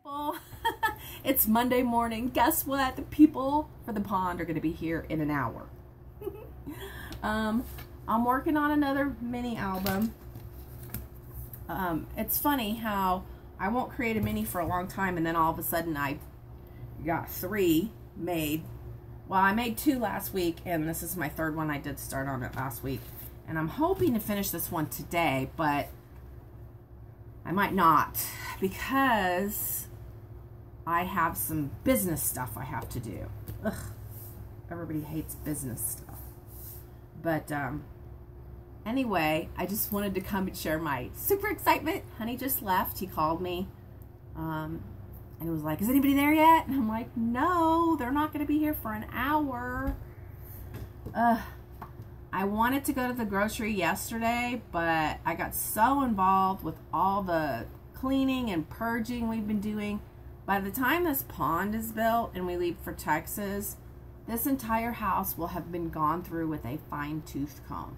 Well, it's Monday morning. Guess what? The people for the pond are going to be here in an hour. I'm working on another mini album. It's funny how I won't create a mini for a long time and then all of a sudden I got 3 made. Well, I made 2 last week and this is my 3rd one. I did start on it last week. And I'm hoping to finish this one today, but I might not because I have some business stuff I have to do. Ugh, everybody hates business stuff. But anyway, I just wanted to come and share my super excitement. Honey just left. He called me and he was like, is anybody there yet? And I'm like, no, they're not going to be here for an hour. I wanted to go to the grocery yesterday, but I got so involved with all the cleaning and purging we've been doing. By the time this pond is built and we leave for Texas, this entire house will have been gone through with a fine-tooth comb.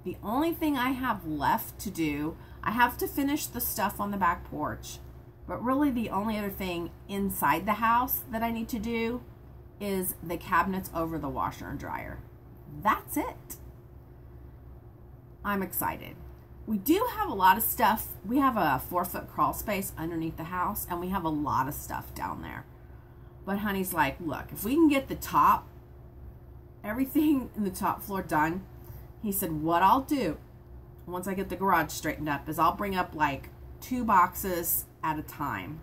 The only thing I have left to do, I have to finish the stuff on the back porch, but really the only other thing inside the house that I need to do is the cabinets over the washer and dryer. That's it. I'm excited. We do have a lot of stuff. We have a 4-foot crawl space underneath the house and we have a lot of stuff down there. But honey's like, look, if we can get the top, everything in the top floor done, he said, what I'll do once I get the garage straightened up is I'll bring up like 2 boxes at a time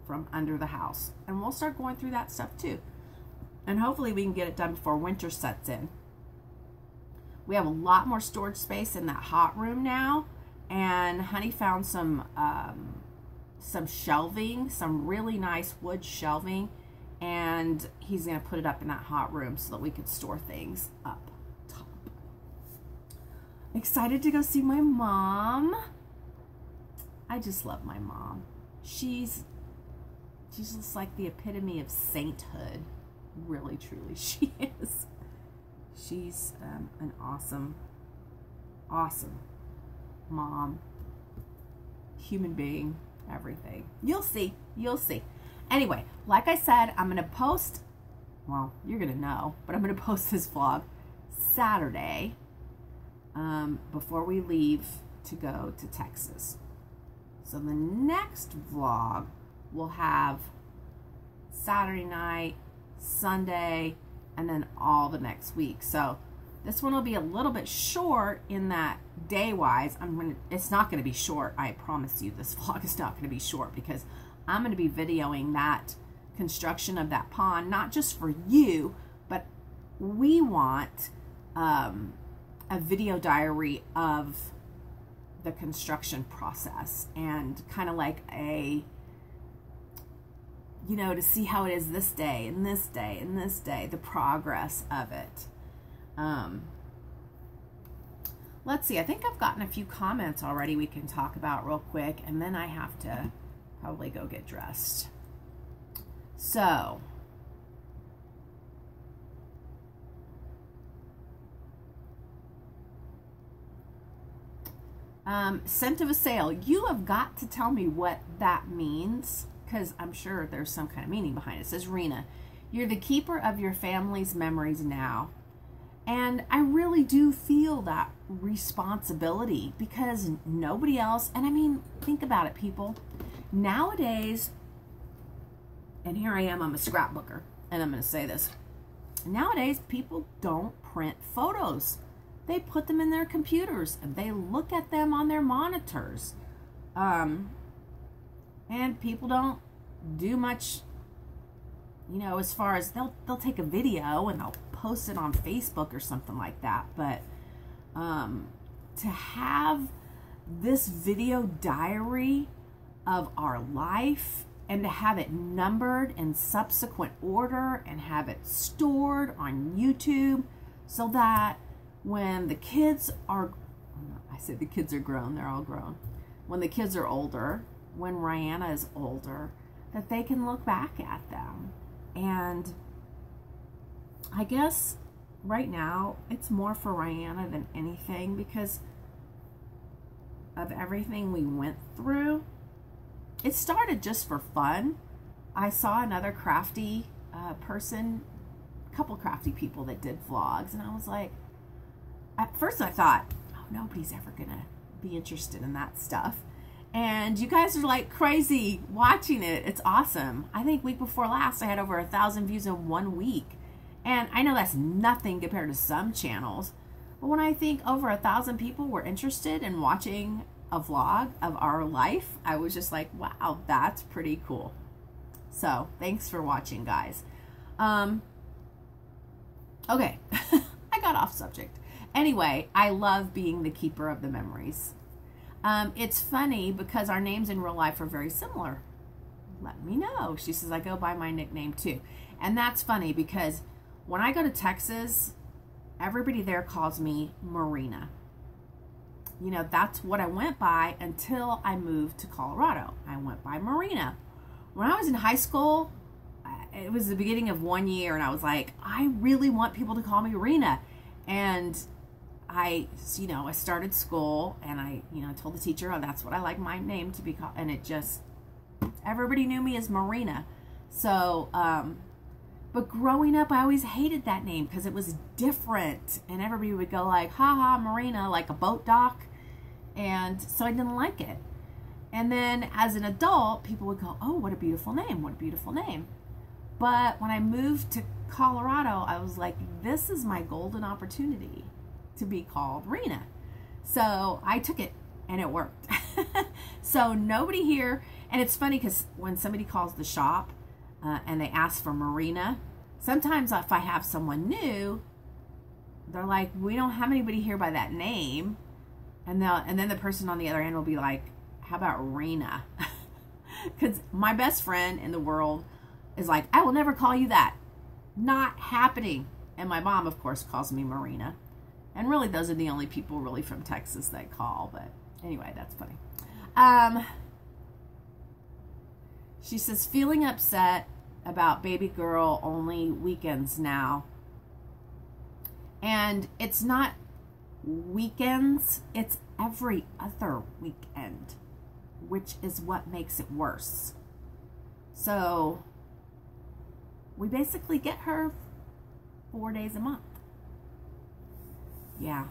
from under the house. And we'll start going through that stuff too. And hopefully we can get it done before winter sets in. We have a lot more storage space in that hot room now. And honey found some shelving, some really nice wood shelving. And he's going to put it up in that hot room so that we could store things up top. Excited to go see my mom. I just love my mom. She's just like the epitome of sainthood. Really, truly, she is. She's an awesome mom, human being, everything. You'll see. You'll see. Anyway, like I said, I'm going to post, well, you're going to know, but I'm going to post this vlog Saturday before we leave to go to Texas. So the next vlog will have Saturday night, Sunday, and then all the next week. So this one will be a little bit short in that day-wise. It's not going to be short. I promise you this vlog is not going to be short because I'm going to be videoing that construction of that pond, not just for you, but we want a video diary of the construction process and kind of like a, you know, to see how it is this day and this day and this day, the progress of it. Let's see, I think I've gotten a few comments already we can talk about real quick, and then I have to probably go get dressed. So, scent of a sale. You have got to tell me what that means, because I'm sure there's some kind of meaning behind it. It says, Rena, you're the keeper of your family's memories now. And I really do feel that responsibility because nobody else, and I mean, think about it, people. Nowadays, and here I am, I'm a scrapbooker, and I'm going to say this. Nowadays, people don't print photos. They put them in their computers, and they look at them on their monitors. And people don't do much, you know, as far as they'll take a video and they'll post it on Facebook or something like that. But to have this video diary of our life and to have it numbered in subsequent order and have it stored on YouTube so that when the kids are, I said the kids are grown, they're all grown. When the kids are older, when Rihanna is older, that they can look back at them. And I guess right now it's more for Rihanna than anything because of everything we went through. It started just for fun, I saw another crafty person, a couple crafty people that did vlogs, and I was like, at first I thought, oh, nobody's ever gonna be interested in that stuff. And you guys are like crazy watching it. It's awesome. I think week before last I had over 1,000 views in 1 week. And I know that's nothing compared to some channels. But when I think over 1,000 people were interested in watching a vlog of our life, I was just like, wow, that's pretty cool. So thanks for watching, guys. Okay, I got off subject. Anyway, I love being the keeper of the memories. It's funny because our names in real life are very similar. Let me know. She says, I go by my nickname too. And that's funny because when I go to Texas, everybody there calls me Marina. You know, that's what I went by until I moved to Colorado. I went by Marina. When I was in high school, it was the beginning of 1 year, and I was like, I really want people to call me Rena. And I started school, and I told the teacher, oh, that's what I like my name to be called. And it just, everybody knew me as Marina. So, but growing up, I always hated that name because it was different. And everybody would go like, ha ha, Marina, like a boat dock. And so I didn't like it. And then as an adult, people would go, oh, what a beautiful name. What a beautiful name. But when I moved to Colorado, I was like, this is my golden opportunity to be called Rena. So I took it and it worked. So nobody here, and it's funny because when somebody calls the shop and they ask for Marina, sometimes if I have someone new, they're like, we don't have anybody here by that name. And then the person on the other end will be like, how about Rena? Because my best friend in the world is like, I will never call you that. Not happening. And my mom, of course, calls me Marina. And really, those are the only people really from Texas that call. But anyway, that's funny. She says, feeling upset about baby girl only weekends now. And it's not weekends, it's every other weekend, which is what makes it worse. So we basically get her 4 days a month. Yeah.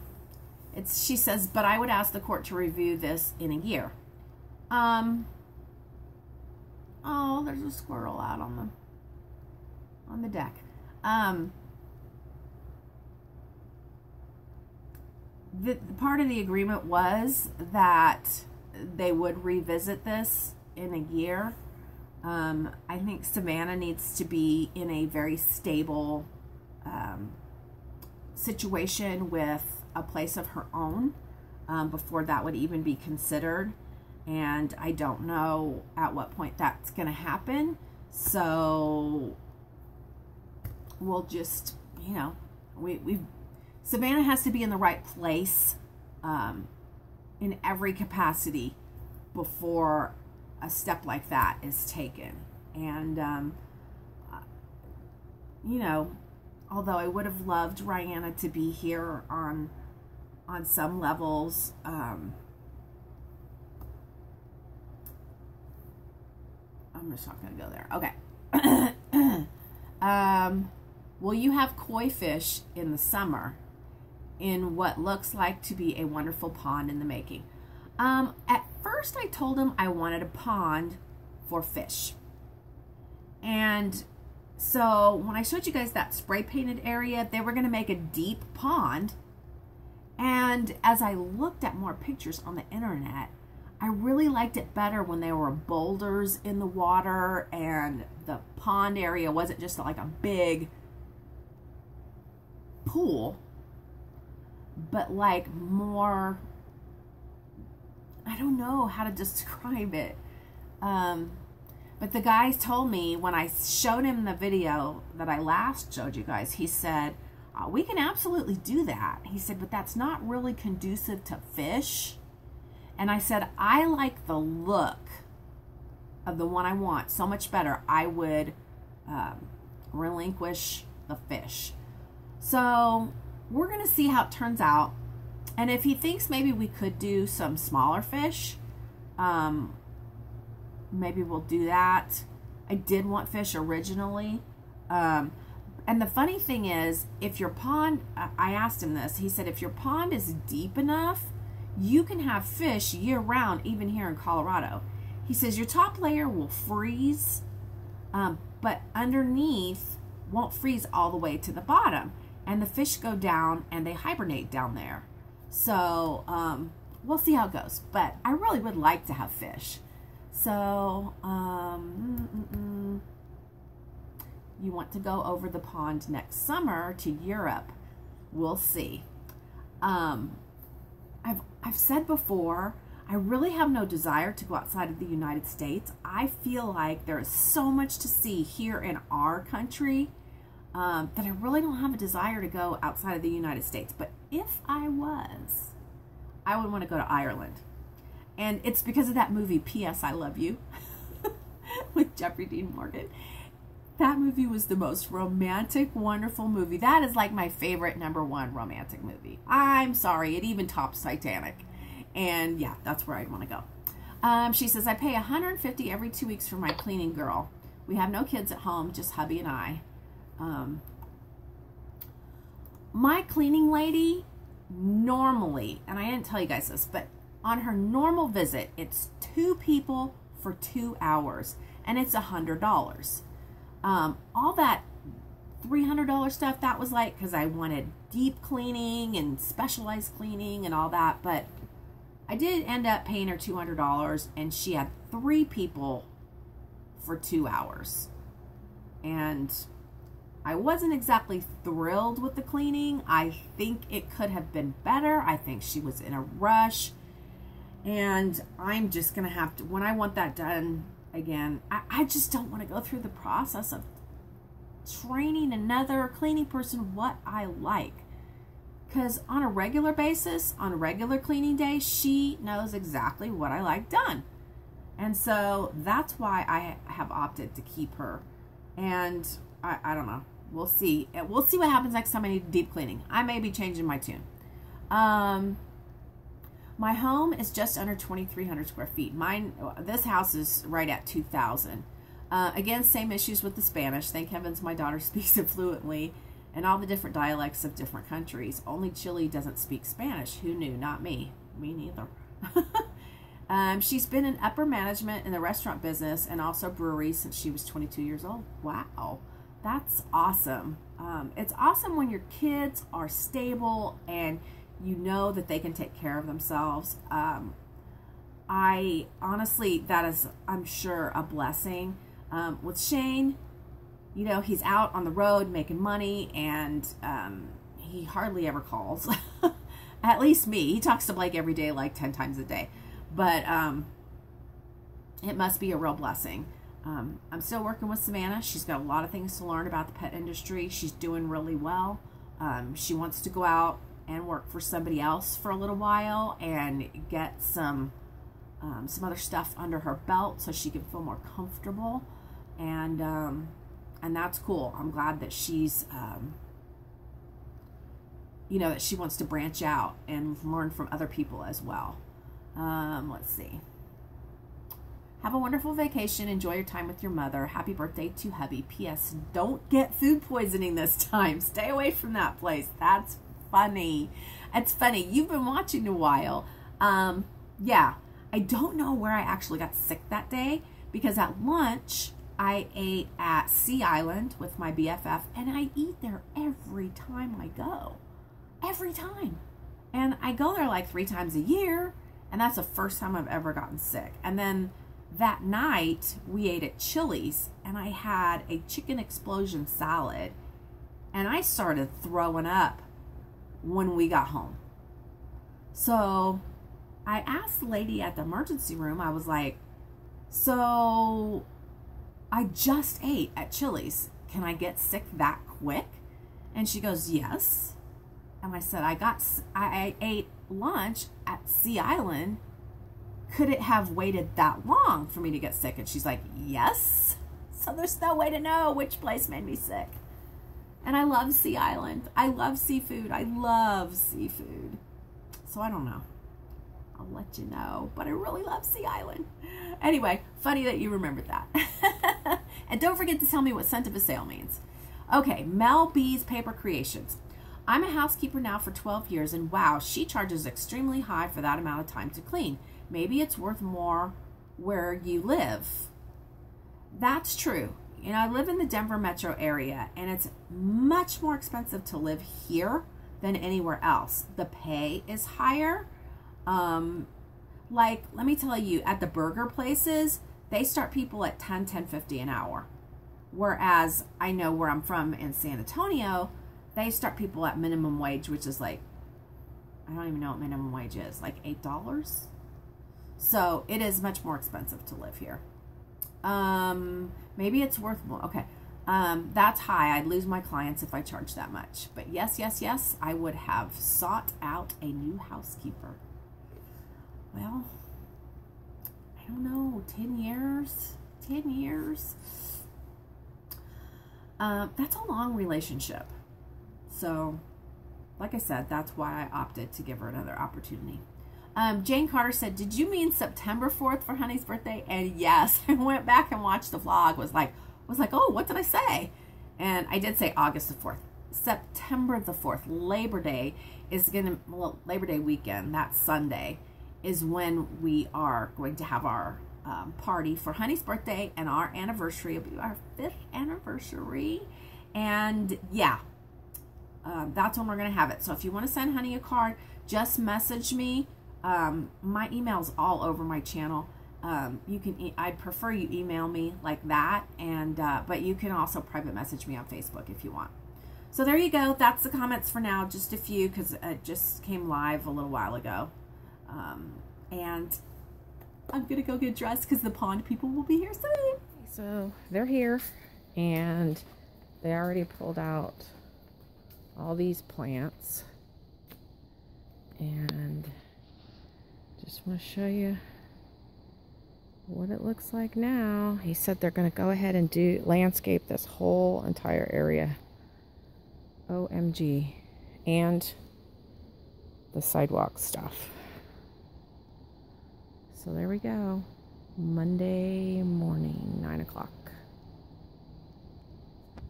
She says, but I would ask the court to review this in a year. Oh, there's a squirrel out on the deck. The part of the agreement was that they would revisit this in a year. I think Savannah needs to be in a very stable situation with a place of her own before that would even be considered. And I don't know at what point that's going to happen. So we'll just, Savannah has to be in the right place in every capacity before a step like that is taken. And, although I would have loved Rihanna to be here on some levels, I'm just not going to go there. Okay. Will you have koi fish in the summer in what looks like to be a wonderful pond in the making? At first I told him I wanted a pond for fish. And so when I showed you guys that spray painted area, they were going to make a deep pond. And as I looked at more pictures on the internet, I really liked it better when there were boulders in the water and the pond area wasn't just like a big pool, but like more, I don't know how to describe it. But the guys told me when I showed him the video that I last showed you guys, he said, we can absolutely do that. He said, but that's not really conducive to fish. And I said, I like the look of the one I want so much better. I would relinquish the fish. So we're going to see how it turns out. And if he thinks maybe we could do some smaller fish, maybe we'll do that. I did want fish originally. And the funny thing is, if your pond, I asked him this, he said if your pond is deep enough, you can have fish year round, even here in Colorado. He says your top layer will freeze, but underneath won't freeze all the way to the bottom. And the fish go down and they hibernate down there. So we'll see how it goes. But I really would like to have fish. So you want to go over the pond next summer to Europe. We'll see. I've said before, I really have no desire to go outside of the United States. I feel like there is so much to see here in our country that I really don't have a desire to go outside of the United States. But if I was, I would want to go to Ireland. And it's because of that movie, P.S. I Love You, with Jeffrey Dean Morgan. That movie was the most romantic, wonderful movie. That is like my favorite #1 romantic movie. I'm sorry, it even tops Titanic. And yeah, that's where I'd want to go. She says, I pay $150 every 2 weeks for my cleaning girl. We have no kids at home, just hubby and I. My cleaning lady, normally, and I didn't tell you guys this, but on her normal visit, it's 2 people for 2 hours, and it's $100. All that $300 stuff, that was like, because I wanted deep cleaning and specialized cleaning and all that, but I did end up paying her $200, and she had 3 people for 2 hours. And I wasn't exactly thrilled with the cleaning. I think it could have been better. I think she was in a rush. And I'm just going to have to, when I want that done again, I just don't want to go through the process of training another cleaning person what I like. Because on a regular basis, on a regular cleaning day, she knows exactly what I like done. And so that's why I have opted to keep her. And I don't know. We'll see. We'll see what happens next time I need deep cleaning. I may be changing my tune. My home is just under 2,300 square feet. This house is right at 2,000. Again, same issues with the Spanish. Thank heavens my daughter speaks it fluently, and all the different dialects of different countries. Only Chile doesn't speak Spanish. Who knew? Not me. Me neither. She's been in upper management in the restaurant business and also brewery since she was 22 years old. Wow. That's awesome. It's awesome when your kids are stable and you know that they can take care of themselves. I honestly, that is, I'm sure, a blessing. With Shane, you know, he's out on the road making money, and he hardly ever calls. At least me. He talks to Blake every day, like 10 times a day. But it must be a real blessing. I'm still working with Savannah. She's got a lot of things to learn about the pet industry. She's doing really well. She wants to go out and work for somebody else for a little while and get some other stuff under her belt so she can feel more comfortable. And that's cool. I'm glad that she's, you know, that she wants to branch out and learn from other people as well. Let's see. Have a wonderful vacation. Enjoy your time with your mother. Happy birthday to hubby. P.S. Don't get food poisoning this time. Stay away from that place. That's funny. It's funny. You've been watching a while. Yeah. I don't know where I actually got sick that day, because at lunch I ate at Sea Island with my BFF, and I eat there every time I go. Every time. And I go there like 3 times a year, and that's the first time I've ever gotten sick. And then that night we ate at Chili's, and I had a chicken explosion salad, and I started throwing up when we got home. So I asked the lady at the emergency room, I was like, so I just ate at Chili's. Can I get sick that quick? And she goes, yes. And I said, I ate lunch at Sea Island. Could it have waited that long for me to get sick? And she's like, yes. So there's no way to know which place made me sick. And I love Sea Island. I love seafood. I love seafood. So I don't know. I'll let you know. But I really love Sea Island. Anyway, funny that you remembered that. And don't forget to tell me what scent of a sale means. Okay, Mel B's Paper Creations. I'm a housekeeper now for 12 years, and wow, she charges extremely high for that amount of time to clean. Maybe it's worth more where you live. That's true. You know, I live in the Denver metro area, and it's much more expensive to live here than anywhere else. The pay is higher. Like, let me tell you, at the burger places, they start people at $10.50 an hour. Whereas I know where I'm from in San Antonio, they start people at minimum wage, which is like, I don't even know what minimum wage is, like $8. So it is much more expensive to live here. Maybe it's worth more. Okay. That's high. I'd lose my clients if I charged that much. But yes, yes, yes, I would have sought out a new housekeeper. Well, I don't know, 10 years? 10 years? That's a long relationship. So, like I said, that's why I opted to give her another opportunity. Jane Carter said, did you mean September 4th for Honey's birthday? And yes, I went back and watched the vlog. Was like, oh, what did I say? And I did say August the 4th. September the 4th, Labor Day is well, Labor Day weekend, that Sunday, is when we are going to have our party for Honey's birthday, and our anniversary will be our 5th anniversary. And yeah, that's when we're going to have it. So if you want to send Honey a card, just message me. My email's all over my channel. You can, I'd prefer you email me like that, and but you can also private message me on Facebook if you want. So there you go. That's the comments for now. Just a few, because it just came live a little while ago. And I'm gonna go get dressed because the pond people will be here soon. So they're here, and they already pulled out all these plants, and just want to show you what it looks like now. He said they're going to go ahead and do landscape this whole entire area. OMG. And the sidewalk stuff. So there we go. Monday morning, 9 o'clock.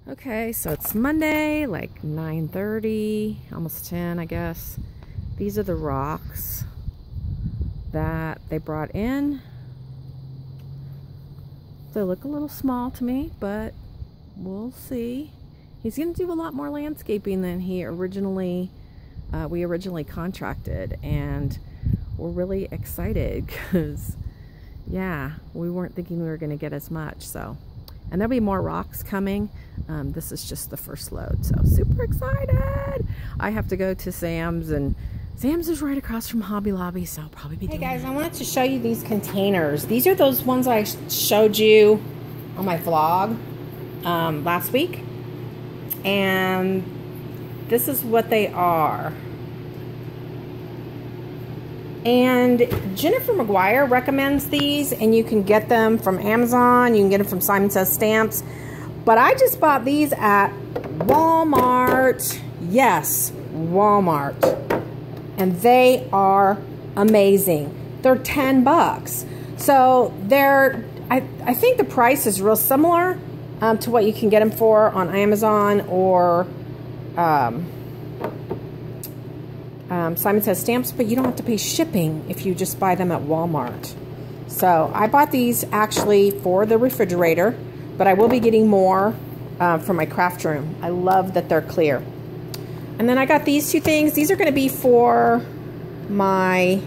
Okay, so it's Monday, like 9:30, almost 10, I guess. These are the rocks that they brought in. They look a little small to me, but we'll see. He's going to do a lot more landscaping than he originally, we originally contracted, and we're really excited because, yeah, we weren't thinking we were going to get as much. So, and there'll be more rocks coming. This is just the first load, so super excited. I have to go to Sam's, and Sam's is right across from Hobby Lobby, so I'll probably be doing that. I wanted to show you these containers. These are those ones I showed you on my vlog last week, and this is what they are. And Jennifer McGuire recommends these, and you can get them from Amazon. You can get them from Simon Says Stamps. But I just bought these at Walmart. Yes, Walmart. And they are amazing. They're 10 bucks. So they're, I think the price is real similar to what you can get them for on Amazon or Simon Says Stamps, but you don't have to pay shipping if you just buy them at Walmart. So I bought these actually for the refrigerator, but I will be getting more for my craft room. I love that they're clear. And then I got these two things. These are going to be for my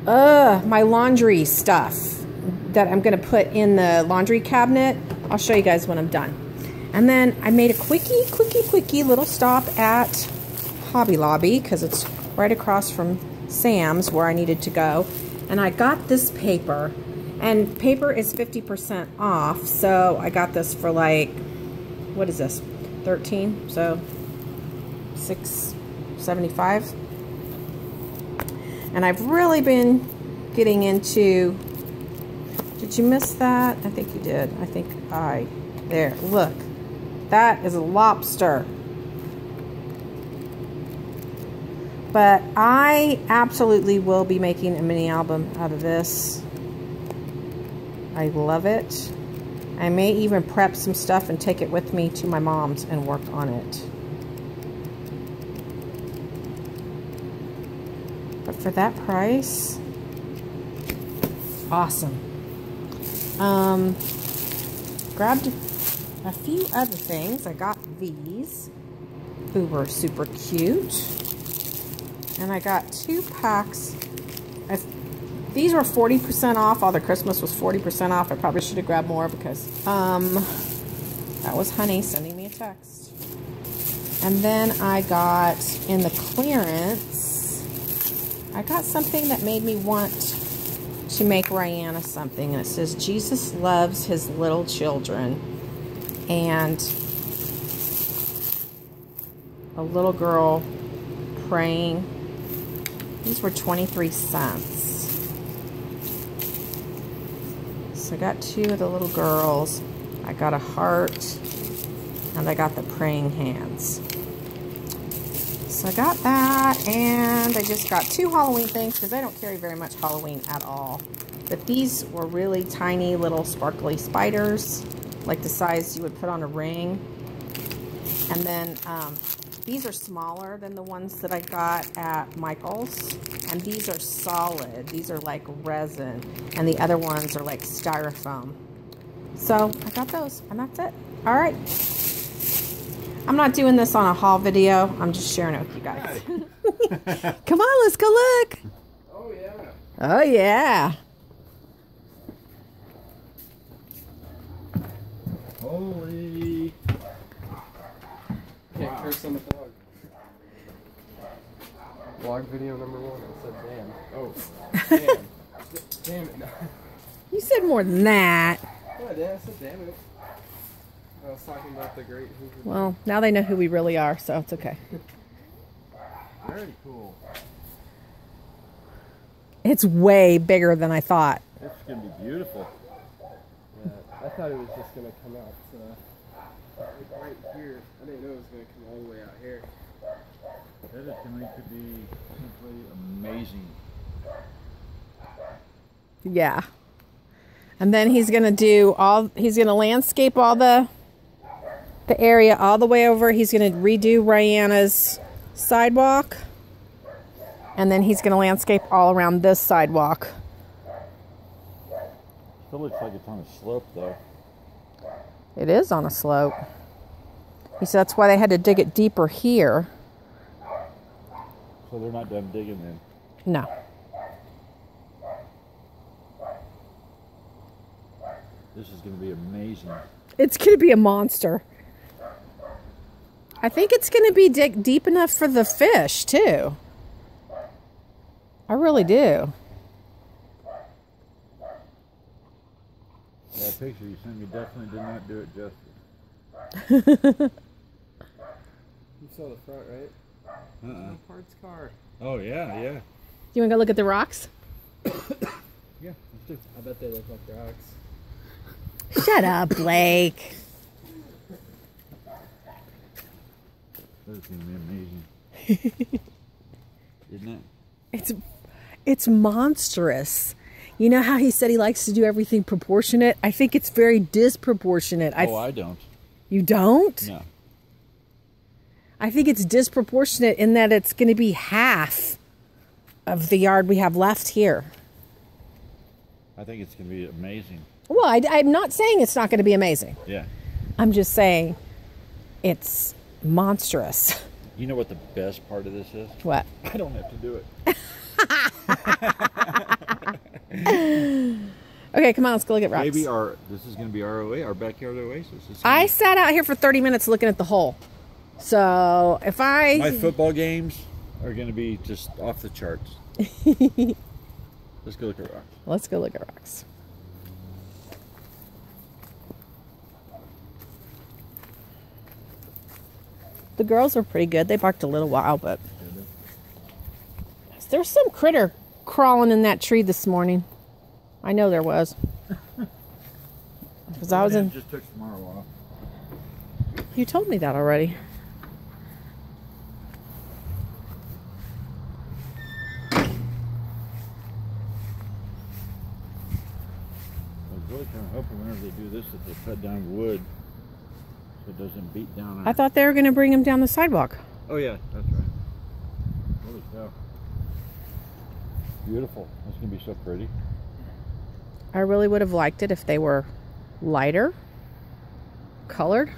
my laundry stuff that I'm going to put in the laundry cabinet. I'll show you guys when I'm done. And then I made a quickie little stop at Hobby Lobby because it's right across from Sam's where I needed to go. And I got this paper, and paper is 50% off. So I got this for like, what is this? 13, so $6.75. And I've really been getting into, did you miss that? I think you did. I think there, look. That is a lobster. But I absolutely will be making a mini album out of this. I love it. I may even prep some stuff and take it with me to my mom's and work on it. But for that price, awesome. Grabbed a few other things. I got these, who were super cute. And I got 2 packs. These were 40% off. All the Christmas was 40% off. I probably should have grabbed more because that was Honey sending me a text. And then I got in the clearance, I got something that made me want to make Rihanna something. And it says, Jesus loves his little children. And a little girl praying. These were 23 cents. So I got 2 of the little girls. I got a heart. And I got the praying hands. So I got that. And I just got 2 Halloween things because I don't carry very much Halloween at all. But these were really tiny little sparkly spiders. Like the size you would put on a ring. And then these are smaller than the ones that I got at Michael's. And these are solid. These are like resin. And the other ones are like styrofoam. So I got those. And that's it. All right. I'm not doing this on a haul video. I'm just sharing it with you guys. Come on, let's go look. Oh, yeah. Oh, yeah. Holy. Can't curse on the dog. Vlog video number 1. I said damn. Oh. Damn. Damn it. No. You said more than that. Oh, I did. I said damn it. I was talking about the great Hoover. Well, now they know who we really are, so it's okay. Very cool. It's way bigger than I thought. It's going to be beautiful. Yeah, I thought it was just going to come out right here. I didn't know it was going to come all the way out here. That to me could be simply amazing. Yeah. And then he's going to he's going to landscape all the area all the way over. He's going to redo Rihanna's sidewalk. And then he's going to landscape all around this sidewalk. Still looks like it's on a slope, though. It is on a slope. He said that's why they had to dig it deeper here. So they're not done digging then? No. This is going to be amazing. It's going to be a monster. I think it's going to be deep enough for the fish, too. I really do. That picture you sent me definitely did not do it justice. You saw the front, right? Parts car. Oh, yeah, yeah. You want to go look at the rocks? Yeah, let's do it. I bet they look like rocks. Shut up, Blake. This is going to be amazing. Isn't it? It's monstrous. You know how he said he likes to do everything proportionate? I think it's very disproportionate. Oh, I don't. You don't? No. I think it's disproportionate in that it's going to be half of the yard we have left here. I think it's going to be amazing. Well, I'm not saying it's not going to be amazing. Yeah. I'm just saying it's monstrous. You know what the best part of this is? What? I don't have to do it. Okay, come on, let's go look at rocks. Maybe this is going to be our backyard oasis. I sat out here for 30 minutes looking at the hole. So if my football games are going to be just off the charts. Let's go look at rocks. Let's go look at rocks. The girls were pretty good. They barked a little while, but there's some critter crawling in that tree this morning. I know there was. Because I was in. Just took tomorrow off. You told me that already. It was really that they cut down wood so it doesn't beat down. I thought they were going to bring him down the sidewalk. Oh yeah, that's right. Holy cow. Beautiful. That's going to be so pretty. I really would have liked it if they were lighter colored.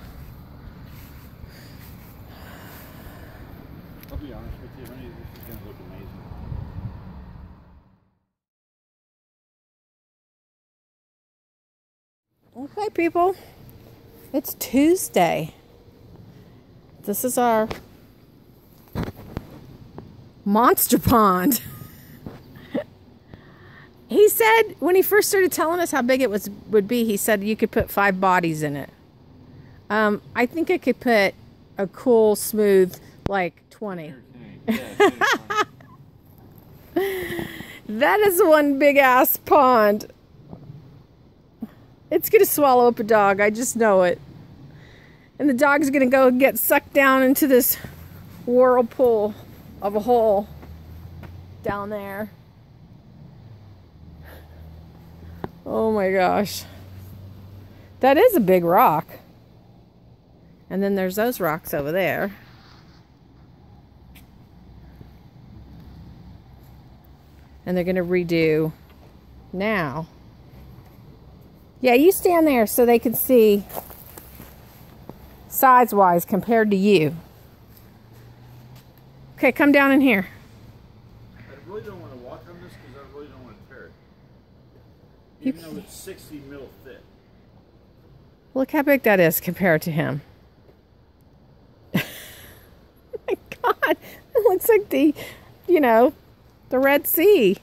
I'll be honest with you, honey, this is going to look amazing. Okay, people. It's Tuesday. This is our monster pond. He said, when he first started telling us how big it would be, he said you could put 5 bodies in it. I think I could put a cool, smooth, like 20. That is one big ass pond. It's going to swallow up a dog. I just know it. And the dog's going to go and get sucked down into this whirlpool of a hole down there. Oh my gosh. That is a big rock. And then there's those rocks over there. And they're going to redo now. Yeah, you stand there so they can see size-wise compared to you. Okay, come down in here. I really don't want to walk on this because I really don't want to tear it. Even though it's 60 mil thick. Look how big that is compared to him. Oh my God, it looks like the, you know, the Red Sea.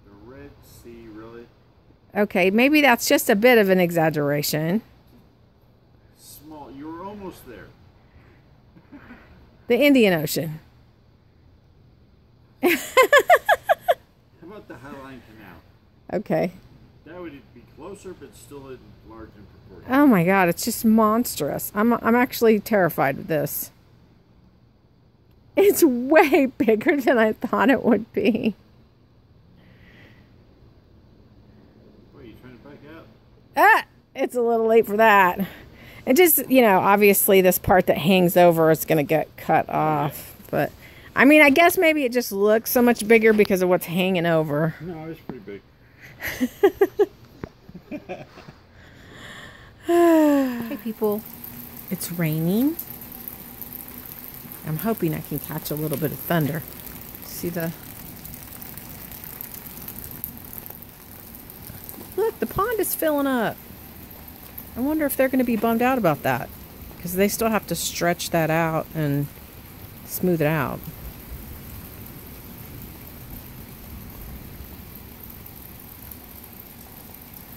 The Red Sea, really? Okay, maybe that's just a bit of an exaggeration. Small, you were almost there. The Indian Ocean. How about the Highline Canal? Okay. That would be closer, but still large in proportion. Oh my God, it's just monstrous. I'm actually terrified of this. It's way bigger than I thought it would be. What, are you trying to back out? Ah, it's a little late for that. It just, you know, obviously this part that hangs over is going to get cut off. But, I mean, I guess maybe it just looks so much bigger because of what's hanging over. No, it's pretty big. Hey, people. It's raining. I'm hoping I can catch a little bit of thunder. See the... Look, the pond is filling up. I wonder if they're going to be bummed out about that. Because they still have to stretch that out and smooth it out.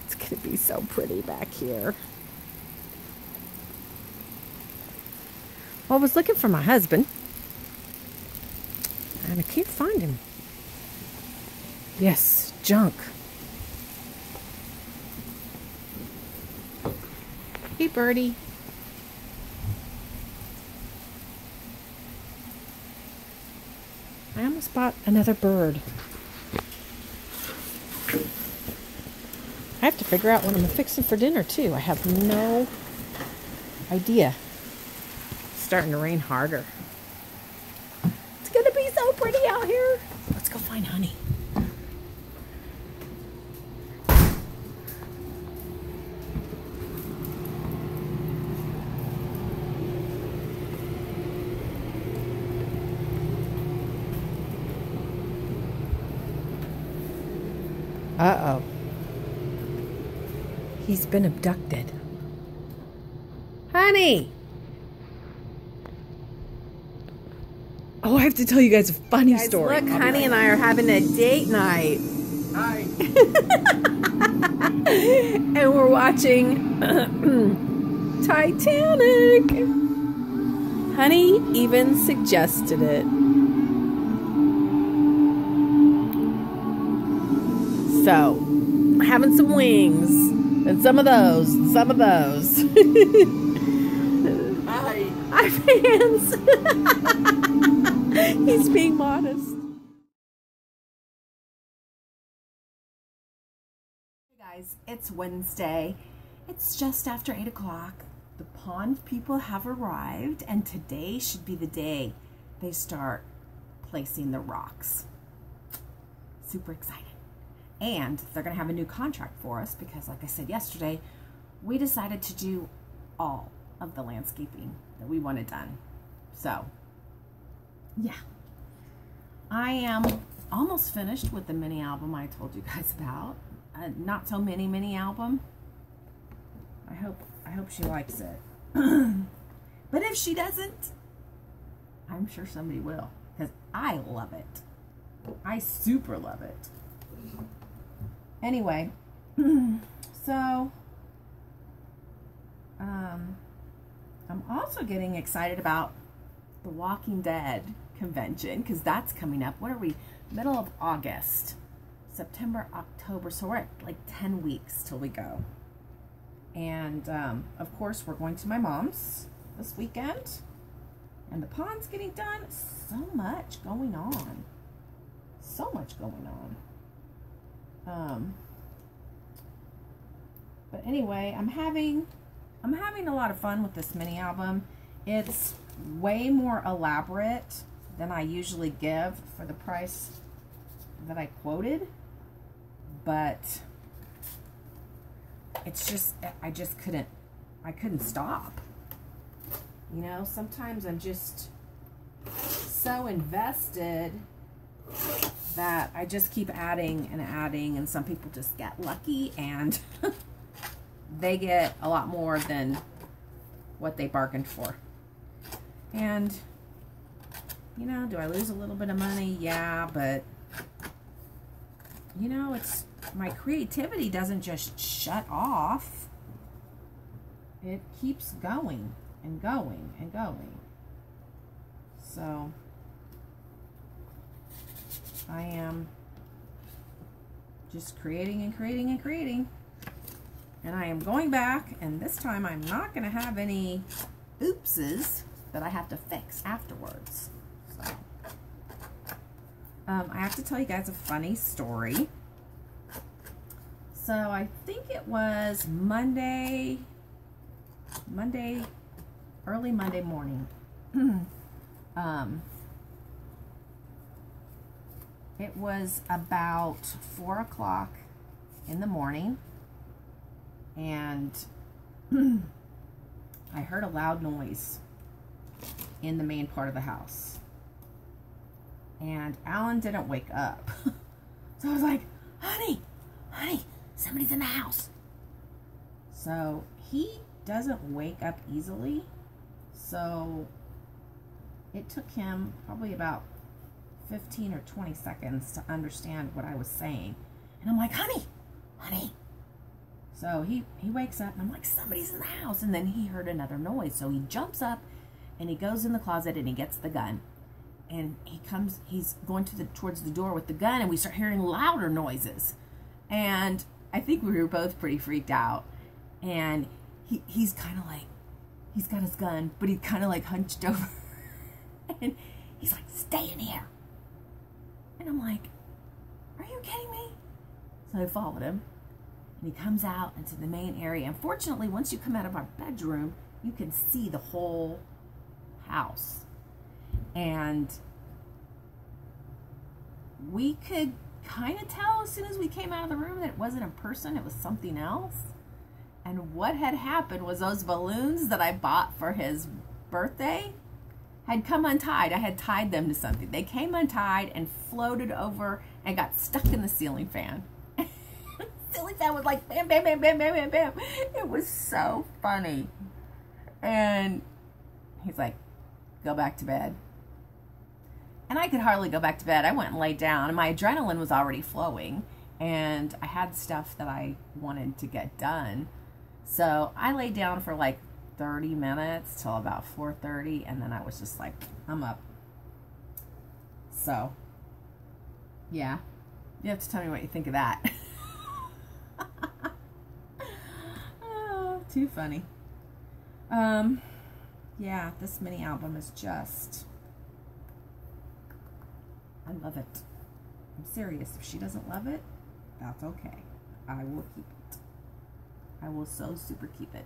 It's going to be so pretty back here. Well, I was looking for my husband. And I can't find him. Yes, junk. Hey, birdie. I almost bought another bird. I have to figure out what I'm fixing for dinner, too. I have no idea. It's starting to rain harder. It's going to be so pretty out here. Let's go find honey. Uh-oh. He's been abducted. Honey! Oh, I have to tell you guys a funny story. Look, Honey and I are having a date night. Hi. And we're watching Titanic. Honey even suggested it. So, having some wings. And some of those. Some of those. Hi. Hi, fans. He's being modest. Hey Guys, it's Wednesday. It's just after 8 o'clock. The pond people have arrived, and today should be the day they start placing the rocks. Super excited. And they're going to have a new contract for us because, like I said yesterday, we decided to do all of the landscaping that we wanted done. So, yeah. I am almost finished with the mini album I told you guys about. Not so mini album. I hope she likes it. But if she doesn't, I'm sure somebody will, because I love it. I super love it. Anyway, so I'm also getting excited about the Walking Dead convention, because that's coming up. What are we? Middle of August. September, October, so we're at like 10 weeks till we go. And of course we're going to my mom's this weekend, and the pond's getting done. So much going on, but anyway, I'm having a lot of fun with this mini album. It's way more elaborate than I usually give for the price that I quoted. But it's just, I couldn't stop. You know, sometimes I'm just so invested that I just keep adding and adding, and some people just get lucky and they get a lot more than what they bargained for. And, you know, do I lose a little bit of money? Yeah, but, you know, it's, my creativity doesn't just shut off. It keeps going and going and going. So I am just creating and creating and creating. And I am going back, and this time I'm not going to have any oopses that I have to fix afterwards. So I have to tell you guys a funny story. So I think it was early Monday morning. It was about 4 o'clock in the morning, and I heard a loud noise in the main part of the house. And Alan didn't wake up. So I was like, honey, somebody's in the house. So he doesn't wake up easily. So it took him probably about 15 or 20 seconds to understand what I was saying. And I'm like, honey. So he wakes up, and I'm like, somebody's in the house. And then he heard another noise. So he jumps up and he goes in the closet and he gets the gun. And he's going towards the door with the gun, and we start hearing louder noises. And I think we were both pretty freaked out. And he's kind of like, he's got his gun, but he's kind of like hunched over. And he's like, stay in here. And I'm like, are you kidding me? So I followed him. And he comes out into the main area. Unfortunately, once you come out of our bedroom, you can see the whole house. And we could kind of tell as soon as we came out of the room that it wasn't a person, it was something else. And what had happened was those balloons that I bought for his birthday had come untied. I had tied them to something. They came untied and floated over and got stuck in the ceiling fan. The ceiling fan was like bam, bam, bam, bam, bam, bam, bam. It was so funny. And he's like, go back to bed. And I could hardly go back to bed. I went and laid down, and my adrenaline was already flowing, and I had stuff that I wanted to get done. So I laid down for like 30 minutes till about 4:30, and then I was just like, I'm up. So, yeah. You have to tell me what you think of that. Oh, too funny. Yeah, this mini album is just, I love it. I'm serious. If she doesn't love it, that's okay. I will keep it. I will so super keep it.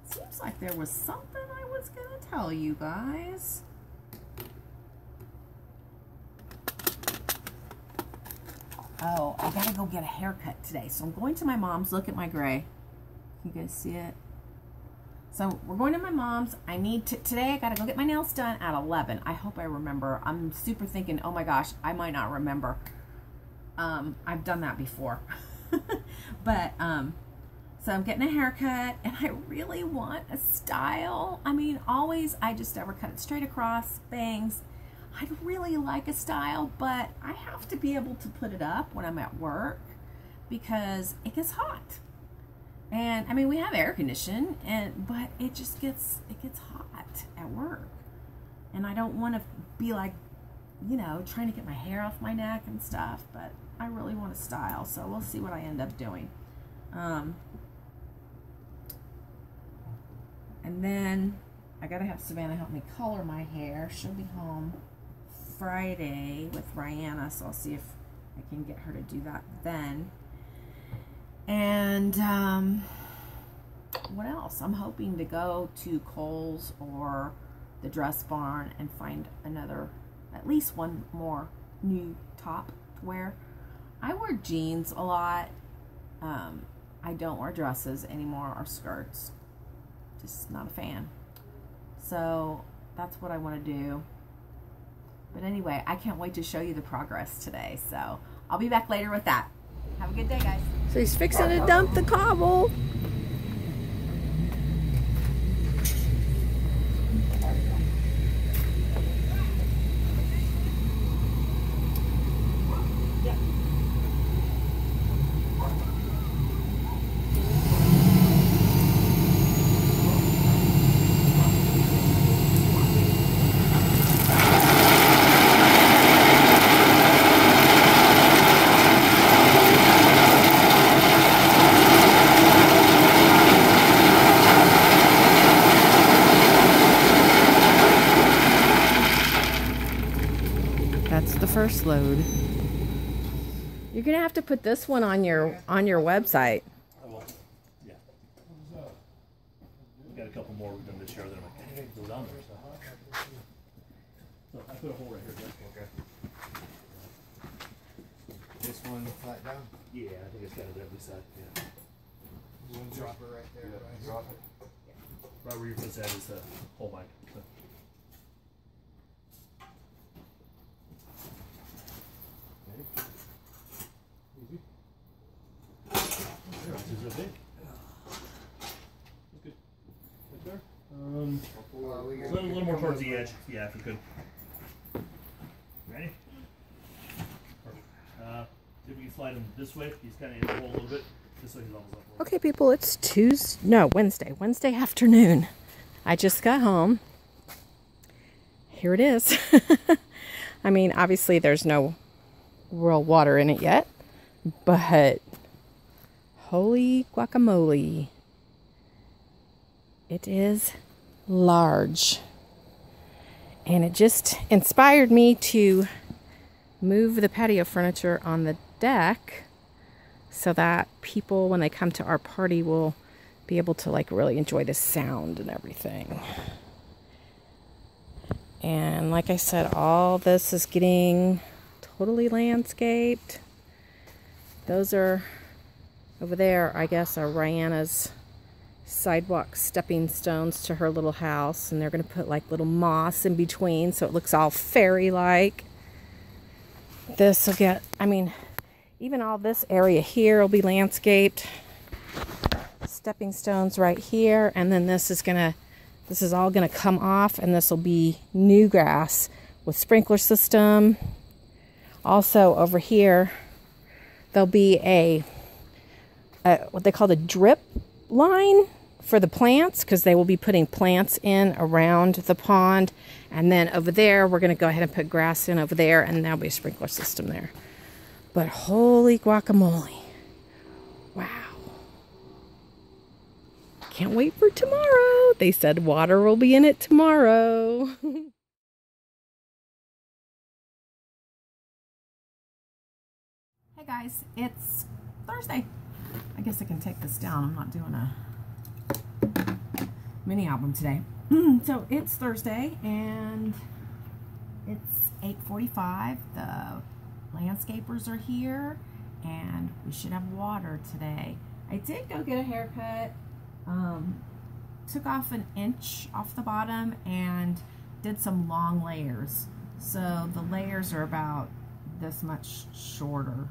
Seems like there was something I was gonna tell you guys. Oh, I gotta go get a haircut today. So I'm going to my mom's. Look at my gray. Can you guys see it? So we're going to my mom's. I need to, today I gotta go get my nails done at 11. I hope I remember. I'm super thinking, oh my gosh, I might not remember. I've done that before. But, so I'm getting a haircut and I really want a style. I mean, always, I just ever cut it straight across, bangs. I'd really like a style, but I have to be able to put it up when I'm at work because it gets hot. And I mean, we have air conditioning, but it just gets hot at work. And I don't want to be like, you know, trying to get my hair off my neck and stuff, but I really want a style, so we'll see what I end up doing. And then I gotta have Savannah help me color my hair. She'll be home Friday with Rihanna, so I'll see if I can get her to do that then. And what else? I'm hoping to go to Kohl's or the Dress Barn and find another, at least one more new top to wear. I wear jeans a lot. I don't wear dresses anymore or skirts. Just not a fan. So that's what I want to do. But anyway, I can't wait to show you the progress today. So I'll be back later with that. Have a good day, guys. So he's fixing to dump the cobble. That's the first load. You're gonna have to put this one on your website. I will. Yeah. We got a couple more we've done this year that I'm like, hey, go down there. So I put a hole right here. Okay. This one flat down? Yeah, I think it's got it every side. Yeah. One dropper right there. Yeah, right drop it. Right where your foot's at is the hole mic. So. Easy. Is it big? That's good. Right there. A little more towards the edge. Yeah, if you could. Ready? Perfect. If you slide him this way, he's kind of in the hole a little bit. This way he's almost up. Okay, people, it's Wednesday afternoon. I just got home. Here it is. I mean, obviously there's no real water in it yet, but holy guacamole. It is large. And it just inspired me to move the patio furniture on the deck so that people, when they come to our party, will be able to like really enjoy the sound and everything. And like I said, all this is getting totally landscaped. Those are over there, I guess, are Rihanna's sidewalk stepping stones to her little house, and they're going to put like little moss in between so it looks all fairy-like. This will get, I mean, even all this area here will be landscaped. Stepping stones right here, and then this is all gonna come off, and this will be new grass with sprinkler system. Also over here there'll be a what they call the drip line for the plants, because they will be putting plants in around the pond. And then over there we're going to go ahead and put grass in over there, and there'll be a sprinkler system there. But holy guacamole, wow, can't wait for tomorrow. They said water will be in it tomorrow. Hey guys, guys, it's Thursday. I guess I can take this down. I'm not doing a mini album today. So it's Thursday and it's 8:45. The landscapers are here and we should have water today. I did go get a haircut. Took off an inch off the bottom and did some long layers. So the layers are about this much shorter.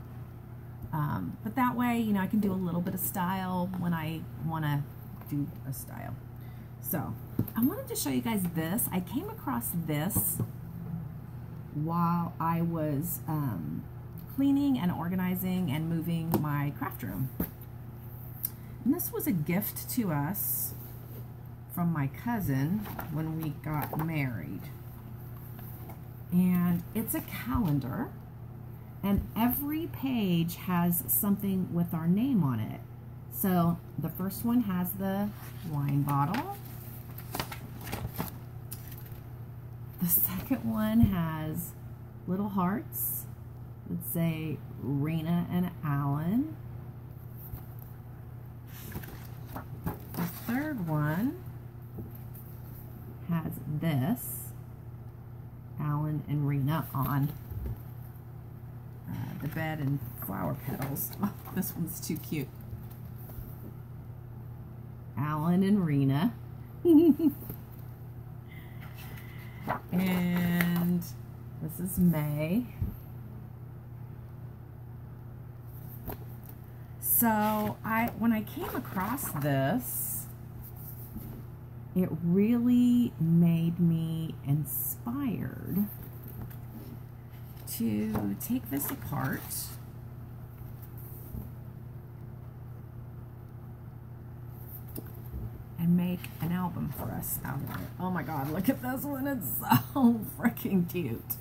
But that way, you know, I can do a little bit of style when I want to do a style. So I wanted to show you guys this. I came across this while I was cleaning and organizing and moving my craft room. And this was a gift to us from my cousin when we got married. And it's a calendar, and every page has something with our name on it. So the first one has the wine bottle. The second one has little hearts that say Rena and Alan. The third one has this, Alan and Rena, on the bed and flower petals. Oh, this one's too cute. Alan and Rena. And this is May. So when I came across this, it really made me inspired to take this apart and make an album for us out of it. Oh my God, look at this one. It's so freaking cute.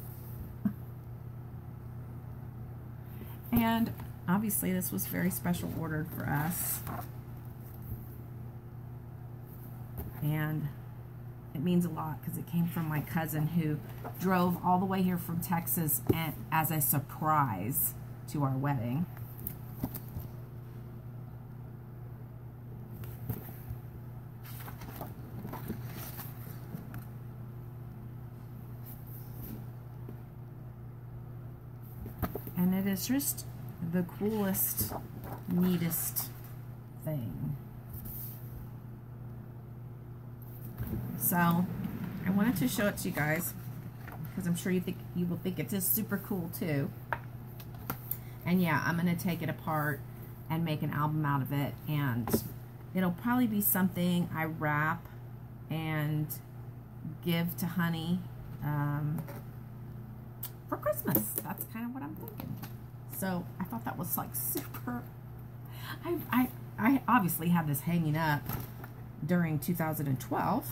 And obviously this was very special ordered for us. And it means a lot because it came from my cousin who drove all the way here from Texas and as a surprise to our wedding. And it is just the coolest, neatest thing. So I wanted to show it to you guys because I'm sure you will think it is super cool too. And yeah, I'm going to take it apart and make an album out of it, and it'll probably be something I wrap and give to Honey for Christmas. That's kind of what I'm thinking. So I thought that was like super. I obviously had this hanging up during 2012.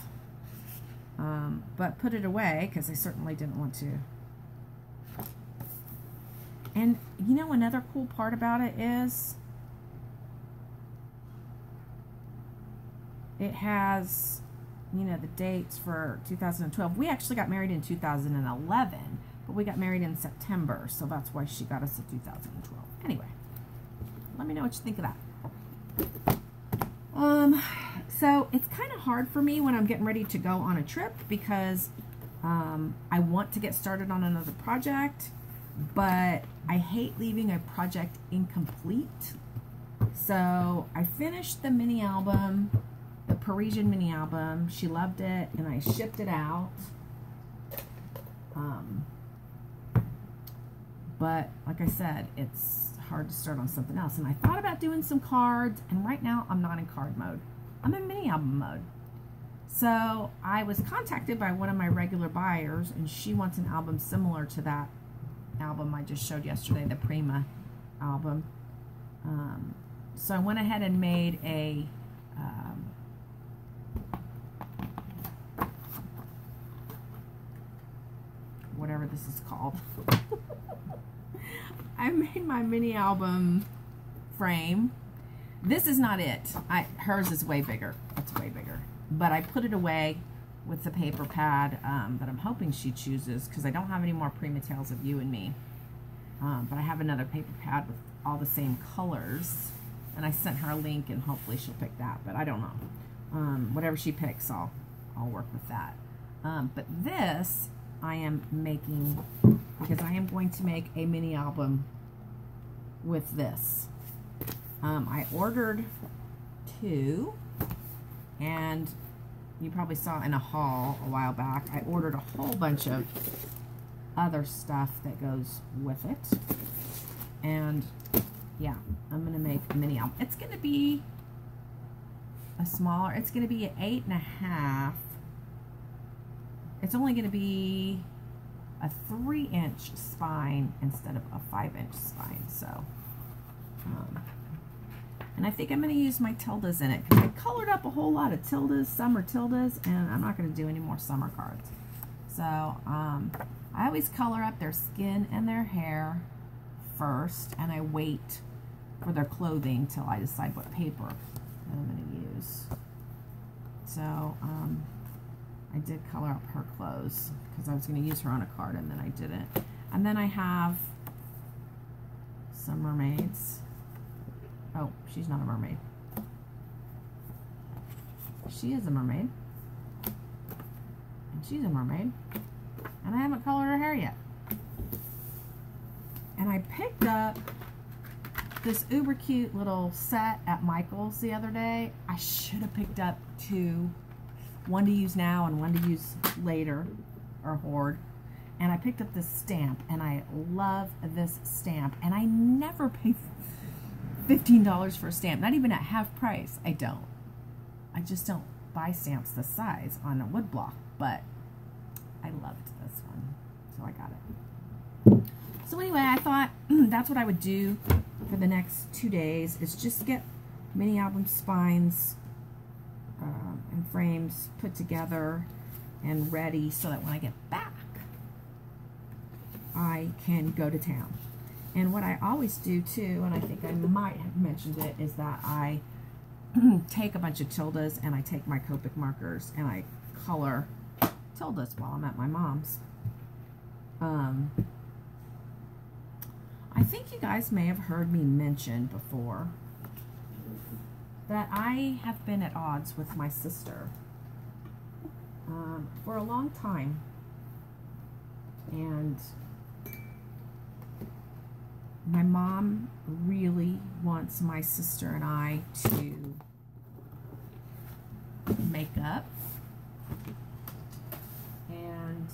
But put it away because I certainly didn't want to. And you know, another cool part about it is it has, you know, the dates for 2012. We actually got married in 2011, but we got married in September, so that's why she got us a 2012. Anyway, let me know what you think of that. So it's kind of hard for me when I'm getting ready to go on a trip because I want to get started on another project, but I hate leaving a project incomplete. So I finished the mini album, the Parisian mini album. She loved it and I shipped it out. But like I said, it's hard to start on something else. And I thought about doing some cards, and right now I'm not in card mode. I'm in mini album mode. So I was contacted by one of my regular buyers, and she wants an album similar to that album I just showed yesterday, the Prima album. So I went ahead and made a whatever this is called. I made my mini album frame. This is not it. Hers is way bigger. It's way bigger. But I put it away with the paper pad that I'm hoping she chooses, because I don't have any more Prima Tales of You and Me. But I have another paper pad with all the same colors. And I sent her a link, and hopefully she'll pick that, but I don't know. Whatever she picks, I'll work with that. But this I am making because I am going to make a mini album with this. I ordered 2, and you probably saw in a haul a while back, I ordered a whole bunch of other stuff that goes with it. And yeah, I'm going to make a mini album. It's going to be a smaller, it's going to be an 8.5. It's only going to be a 3-inch spine instead of a 5-inch spine. So, and I think I'm going to use my tildes in it, because I colored up a whole lot of tildes, summer tildes, and I'm not going to do any more summer cards. So, I always color up their skin and their hair first, and I wait for their clothing till I decide what paper that I'm going to use. So, I did color up her clothes because I was going to use her on a card, and then I didn't. And then I have some mermaids. Oh, she's not a mermaid. She is a mermaid. And she's a mermaid. And I haven't colored her hair yet. And I picked up this uber cute little set at Michael's the other day. I should have picked up 2. One to use now and one to use later, or hoard. And I picked up this stamp, and I love this stamp. And I never pay $15 for a stamp, not even at half price. I don't. I just don't buy stamps this size on a wood block, but I loved this one, so I got it. So anyway, I thought that's what I would do for the next 2 days, is just get mini album spines and frames put together and ready, so that when I get back, I can go to town. And what I always do too, and I think I might have mentioned it, is that I take a bunch of tildes, and I take my Copic markers, and I color tildes while I'm at my mom's. I think you guys may have heard me mention before that I have been at odds with my sister for a long time. And my mom really wants my sister and I to make up. And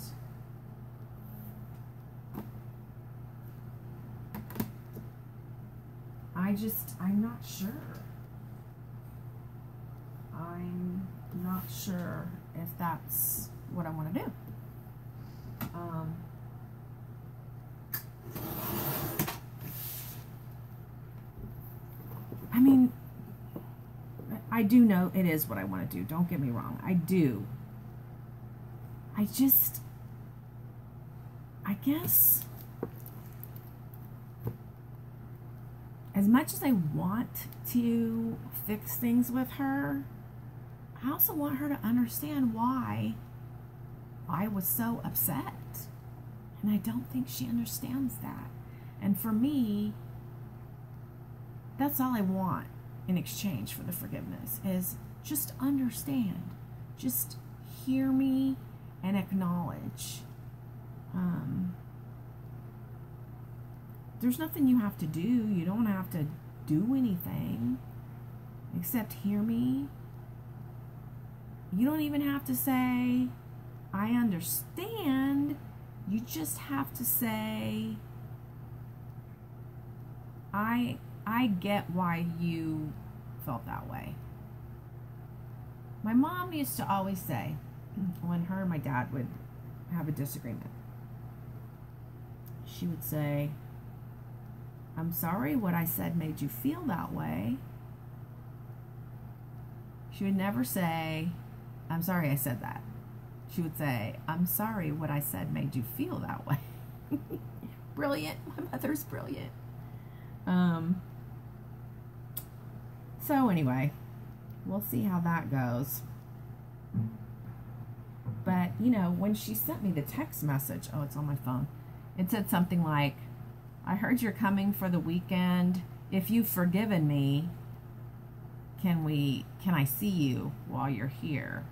I'm not sure. I'm not sure if that's what I want to do. I mean, I do know it is what I want to do. Don't get me wrong. I do. I guess, as much as I want to fix things with her, I also want her to understand why I was so upset. And I don't think she understands that. And for me, that's all I want in exchange for the forgiveness, is just understand. Just hear me and acknowledge. There's nothing you have to do. You don't have to do anything except hear me. You don't even have to say, I understand. You just have to say, I get why you felt that way. My mom used to always say, when her and my dad would have a disagreement, she would say, I'm sorry what I said made you feel that way. She would never say, I'm sorry I said that. She would say, I'm sorry what I said made you feel that way. Brilliant. My mother's brilliant. So anyway, we'll see how that goes. But, you know, when she sent me the text message, oh, it's on my phone. It said something like, I heard you're coming for the weekend. If you've forgiven me, can I see you while you're here?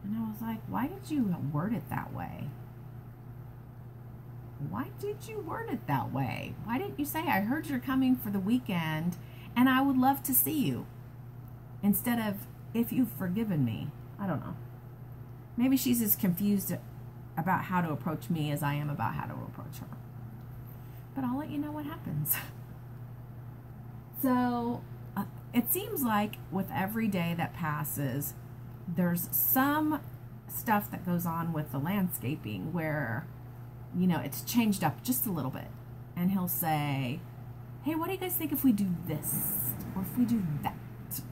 And I was like, why did you word it that way? Why did you word it that way? Why didn't you say, I heard you're coming for the weekend and I would love to see you? Instead of, if you've forgiven me. I don't know. Maybe she's as confused about how to approach me as I am about how to approach her. But I'll let you know what happens. So it seems like with every day that passes, there's some stuff that goes on with the landscaping where, you know, it's changed up just a little bit. And he'll say, hey, what do you guys think if we do this? Or if we do that?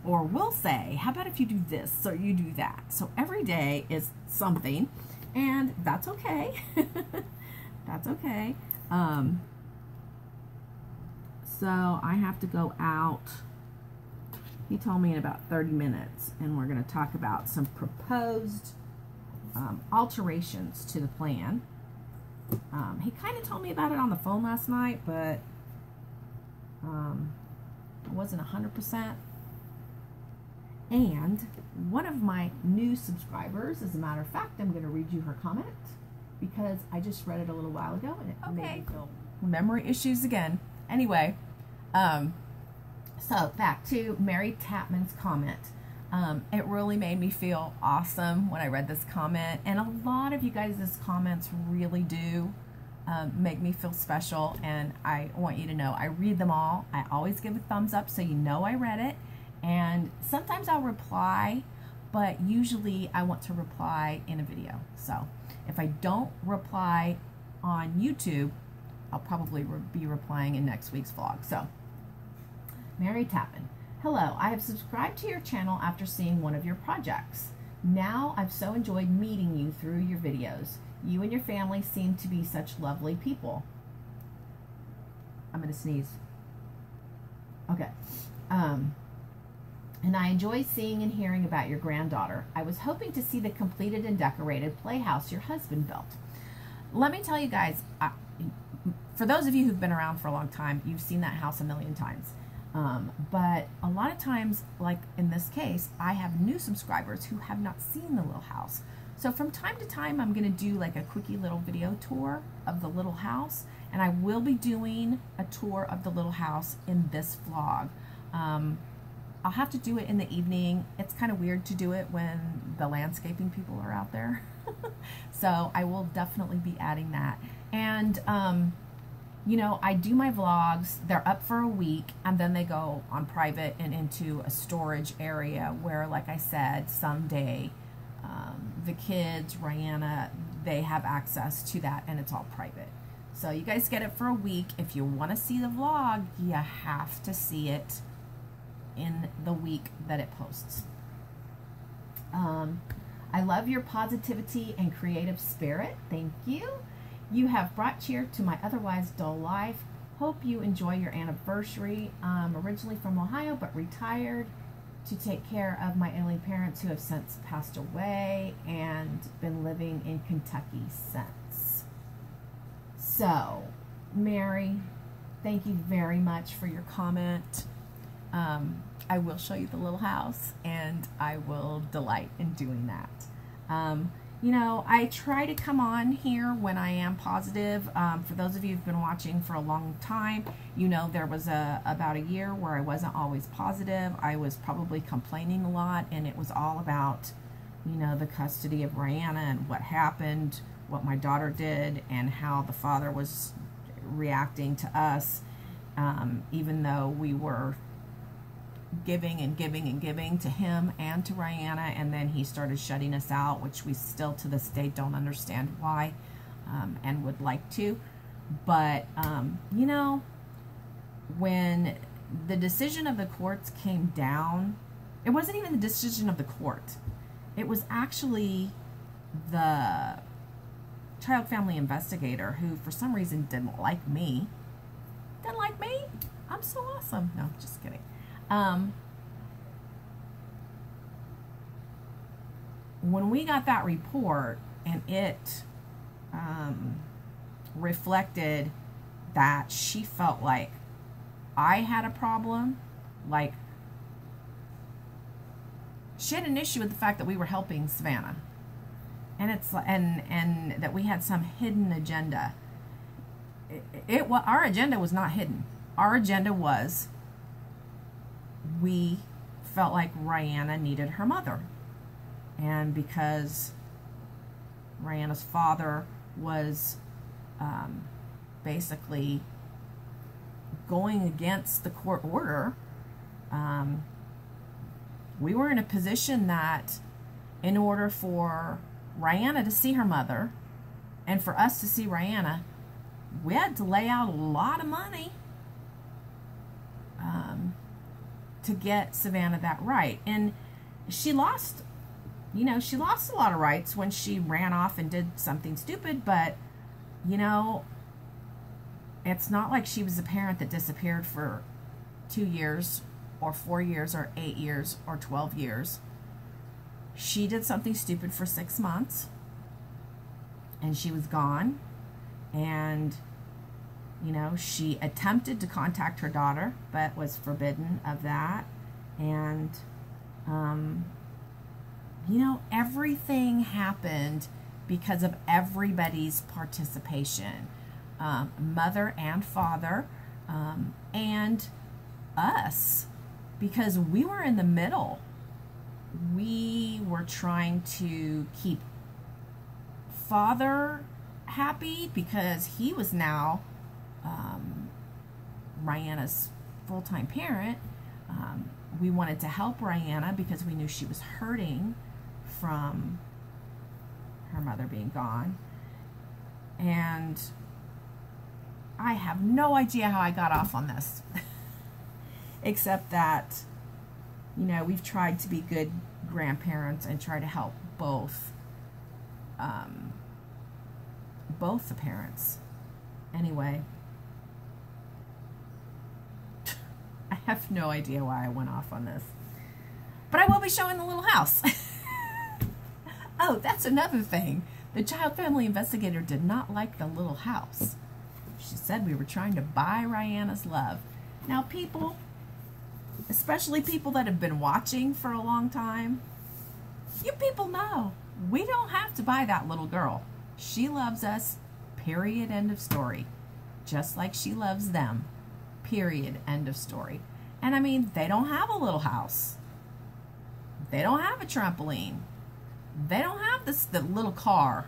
Or we'll say, how about if you do this or you do that? So every day is something, and that's okay. That's okay. So I have to go out. He told me in about 30 minutes, and we're going to talk about some proposed alterations to the plan. He kind of told me about it on the phone last night, but I wasn't 100%. And one of my new subscribers, as a matter of fact, I'm going to read you her comment because I just read it a little while ago and it made me feel memory issues again. Anyway, so back to Mary Tapman's comment. It really made me feel awesome when I read this comment, and a lot of you guys' comments really do make me feel special, and I want you to know I read them all. I always give a thumbs up so you know I read it. And sometimes I'll reply, but usually I want to reply in a video. So if I don't reply on YouTube, I'll probably be replying in next week's vlog. So, Mary Tappan. Hello, I have subscribed to your channel after seeing one of your projects. Now I've so enjoyed meeting you through your videos. You and your family seem to be such lovely people. I'm going to sneeze. Okay. And I enjoy seeing and hearing about your granddaughter. I was hoping to see the completed and decorated playhouse your husband built. Let me tell you guys, for those of you who've been around for a long time, you've seen that house a million times. But a lot of times, like in this case, I have new subscribers who have not seen the little house. So from time to time, I'm going to do like a quickie little video tour of the little house. And I will be doing a tour of the little house in this vlog. I'll have to do it in the evening. It's kind of weird to do it when the landscaping people are out there. So I will definitely be adding that. And, you know, I do my vlogs. They're up for a week, and then they go on private and into a storage area where, like I said, someday the kids, Rihanna, they have access to that, and it's all private. So you guys get it for a week. If you want to see the vlog, you have to see it in the week that it posts. I love your positivity and creative spirit. Thank you. You have brought cheer to my otherwise dull life. Hope you enjoy your anniversary. I'm originally from Ohio, but retired to take care of my ailing parents who have since passed away, and been living in Kentucky since. So, Mary, thank you very much for your comment. I will show you the little house, and I will delight in doing that. You know, I try to come on here when I am positive. For those of you who've been watching for a long time, you know there was about a year where I wasn't always positive. I was probably complaining a lot, and it was all about, you know, the custody of Rihanna and what happened, what my daughter did, and how the father was reacting to us, even though we were giving and giving and giving to him and to Rihanna, and then he started shutting us out, which we still to this day don't understand why, and would like to. But you know, when the decision of the courts came down, it wasn't even the decision of the court. It was actually the child family investigator who for some reason didn't like me. Didn't like me? I'm so awesome. No, just kidding. When we got that report and it reflected that she felt like I had a problem. Like, she had an issue with the fact that we were helping Savannah. And it's and that we had some hidden agenda. Our agenda was not hidden. Our agenda was, we felt like Rihanna needed her mother. And because Rihanna's father was basically going against the court order, we were in a position that in order for Rihanna to see her mother and for us to see Rihanna, we had to lay out a lot of money to get Savannah that right. And she lost, you know, she lost a lot of rights when she ran off and did something stupid, but, you know, it's not like she was a parent that disappeared for 2 years or 4 years or 8 years or 12 years. She did something stupid for 6 months and she was gone. And, you know, she attempted to contact her daughter, but was forbidden of that. And, you know, everything happened because of everybody's participation. Mother and father, and us, because we were in the middle. We were trying to keep father happy because he was now Rihanna's full-time parent. We wanted to help Rihanna because we knew she was hurting from her mother being gone. And I have no idea how I got off on this. Except that, you know, we've tried to be good grandparents and try to help both the parents. Anyway, I have no idea why I went off on this. But I will be showing the little house. Oh, that's another thing. The child family investigator did not like the little house. She said we were trying to buy Rihanna's love. Now, people, especially people that have been watching for a long time, you people know we don't have to buy that little girl. She loves us, period, end of story. Just like she loves them, period, end of story. And I mean, they don't have a little house. They don't have a trampoline. They don't have the little car.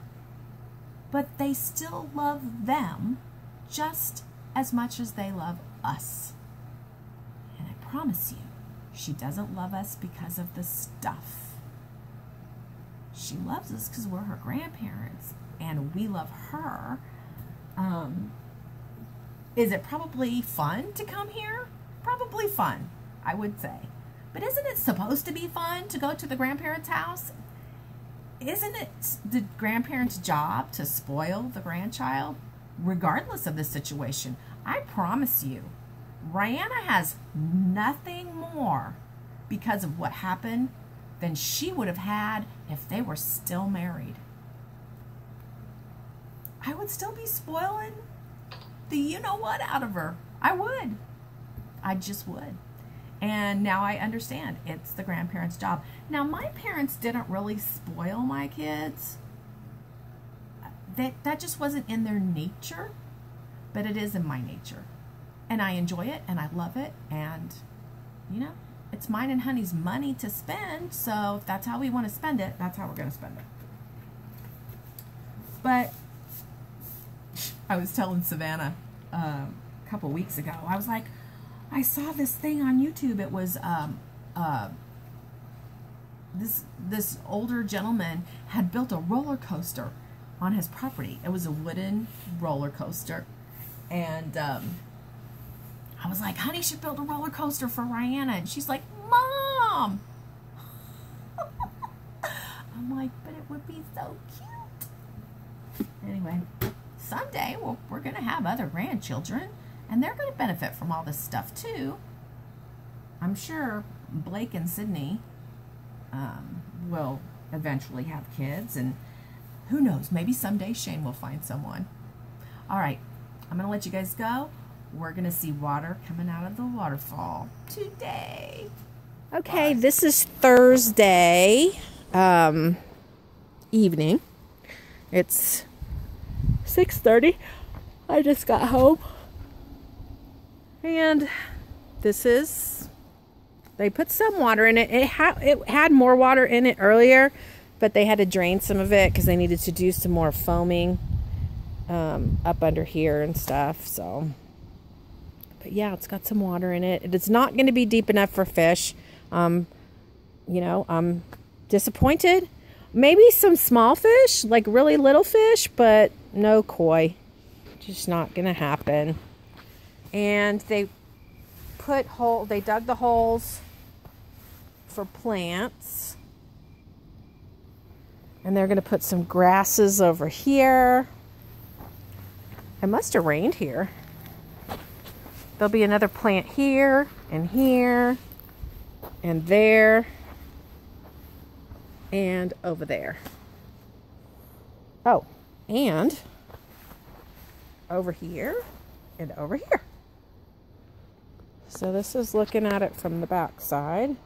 But they still love them just as much as they love us. And I promise you, she doesn't love us because of the stuff. She loves us because we're her grandparents and we love her. Is it probably fun to come here? Probably fun, I would say. But isn't it supposed to be fun to go to the grandparents' house? Isn't it the grandparents' job to spoil the grandchild? Regardless of the situation, I promise you, Rihanna has nothing more because of what happened than she would have had if they were still married. I would still be spoiling the you-know-what out of her. I would. I just would. And now I understand it's the grandparents' job. Now, my parents didn't really spoil my kids. That just wasn't in their nature, but it is in my nature. And I enjoy it, and I love it, and, you know, it's mine and Honey's money to spend, so if that's how we want to spend it, that's how we're going to spend it. But I was telling Savannah a couple weeks ago, I was like, I saw this thing on YouTube. It was this older gentleman had built a roller coaster on his property. It was a wooden roller coaster, and I was like, Honey should build a roller coaster for Rihanna, and she's like, Mom. I'm like, but it would be so cute. Anyway, someday we're gonna have other grandchildren, and they're going to benefit from all this stuff too. I'm sure Blake and Sydney will eventually have kids, and who knows, maybe someday Shane will find someone. All right, I'm going to let you guys go. We're going to see water coming out of the waterfall today. Okay, this is Thursday evening. It's 6:30. I just got home. And this is, they put some water in it. It had more water in it earlier, but they had to drain some of it because they needed to do some more foaming up under here and stuff. So, but yeah, it's got some water in it. It's not going to be deep enough for fish. You know, I'm disappointed. Maybe some small fish, like really little fish, but no koi. Just not going to happen. And they dug the holes for plants. And they're going to put some grasses over here. It must have rained here. There'll be another plant here and here and there and over there. Oh, and over here and over here. So this is looking at it from the back side.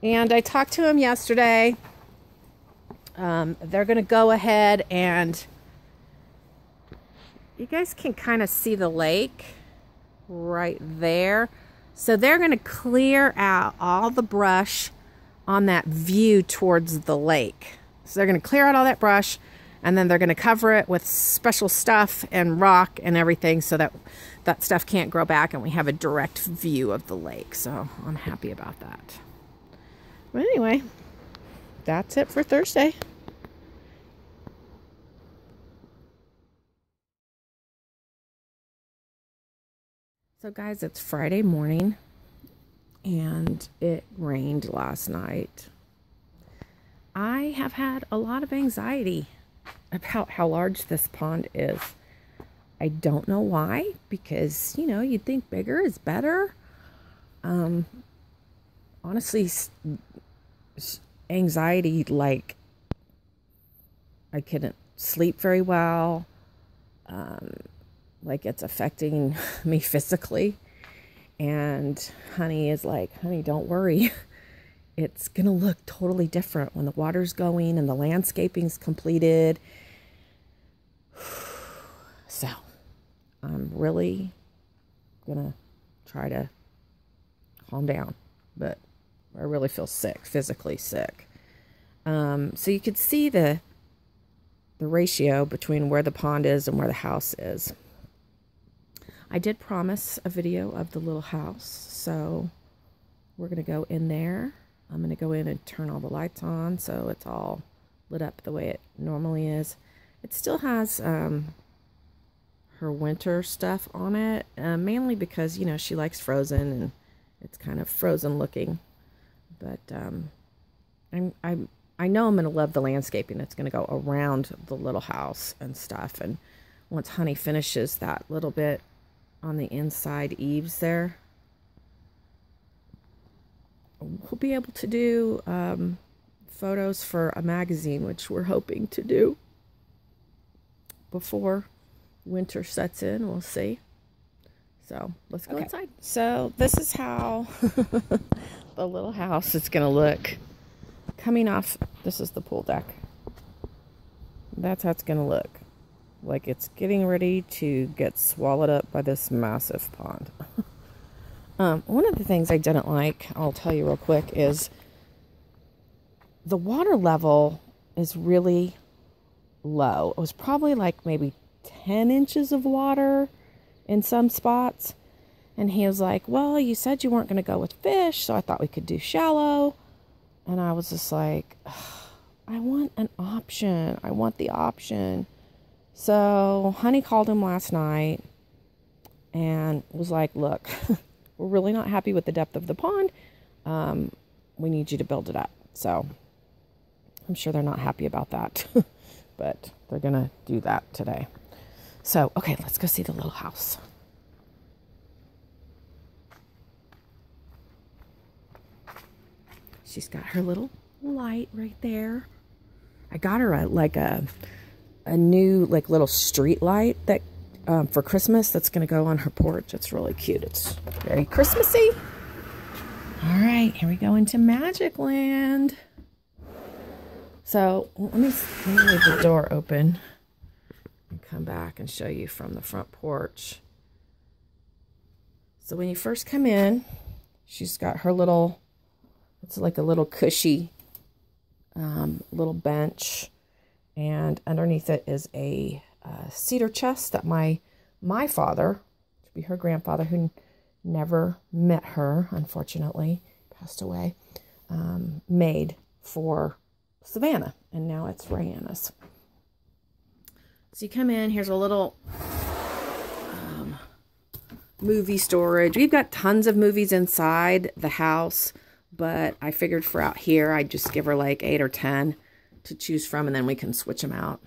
And I talked to him yesterday. They're going to go ahead and you guys can kind of see the lake right there. So they're going to clear out all the brush on that view towards the lake. So they're going to clear out all that brush, and then they're going to cover it with special stuff and rock and everything so that that stuff can't grow back and we have a direct view of the lake. So I'm happy about that. But anyway, that's it for Thursday. So guys, it's Friday morning and it rained last night. I have had a lot of anxiety about how large this pond is. I don't know why, because, you know, you'd think bigger is better. Honestly, anxiety, like, I couldn't sleep very well. Like, it's affecting me physically. And honey is like, honey, don't worry. It's going to look totally different when the water's going and the landscaping's completed. So, I'm really going to try to calm down. But I really feel sick, physically sick. So you could see the ratio between where the pond is and where the house is. I did promise a video of the little house, so we're going to go in there. I'm going to go in and turn all the lights on so it's all lit up the way it normally is. It still has her winter stuff on it, mainly because, you know, she likes frozen and it's kind of frozen looking. But I know I'm going to love the landscaping that's going to go around the little house and stuff. And once Honey finishes that little bit on the inside eaves there, we'll be able to do photos for a magazine, which we're hoping to do before winter sets in. We'll see. So let's go inside. So this is how the little house is going to look coming off. This is the pool deck. That's how it's going to look. Like it's getting ready to get swallowed up by this massive pond. One of the things I didn't like, I'll tell you real quick, is the water level is really low. It was probably like maybe 10 inches of water in some spots. And he was like, well, you said you weren't going to go with fish, so I thought we could do shallow. And I was just like, I want an option. I want the option. So Honey called him last night and was like, look, we're really not happy with the depth of the pond. We need you to build it up. So I'm sure they're not happy about that, but they're going to do that today. So, okay, let's go see the little house. She's got her little light right there. I got her a a new like little street light that for Christmas that's going to go on her porch. It's really cute. It's very Christmassy. All right, here we go into Magic Land. So let me leave the door open and come back and show you from the front porch. So when you first come in, she's got her little, it's like a little cushy little bench, and underneath it is a cedar chest that my father, to be her grandfather, who never met her, unfortunately, passed away, made for Savannah, and now it's Rihanna's. So you come in, here's a little movie storage. We've got tons of movies inside the house, but I figured for out here, I'd just give her like 8 or 10 to choose from, and then we can switch them out.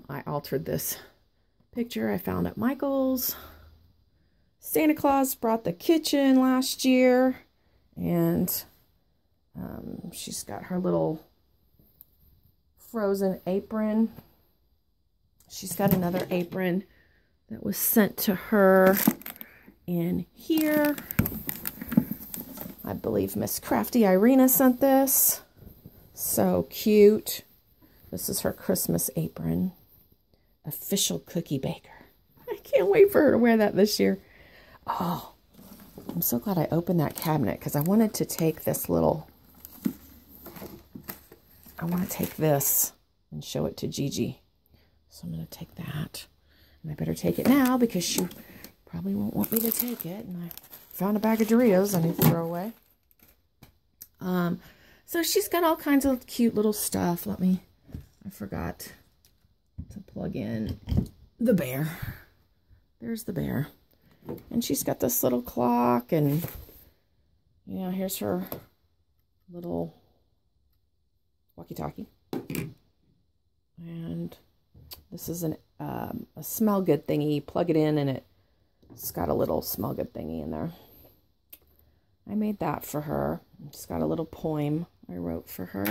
I altered this picture I found at Michael's. Santa Claus brought the kitchen last year, and she's got her little Frozen apron. She's got another apron that was sent to her in here. I believe Miss Crafty Irina sent this. So cute. This is her Christmas apron. Official cookie baker. I can't wait for her to wear that this year. Oh, I'm so glad I opened that cabinet because I wanted to take this little, I want to take this and show it to Gigi. So I'm going to take that. And I better take it now because she probably won't want me to take it. And I found a bag of Doritos I need to throw away. So she's got all kinds of cute little stuff. I forgot to plug in the bear. There's the bear. And she's got this little clock, and, you know, here's her little walkie-talkie. And this is a smell good thingy. You plug it in, and it's got a little smell good thingy in there. I made that for her. It's got a little poem I wrote for her.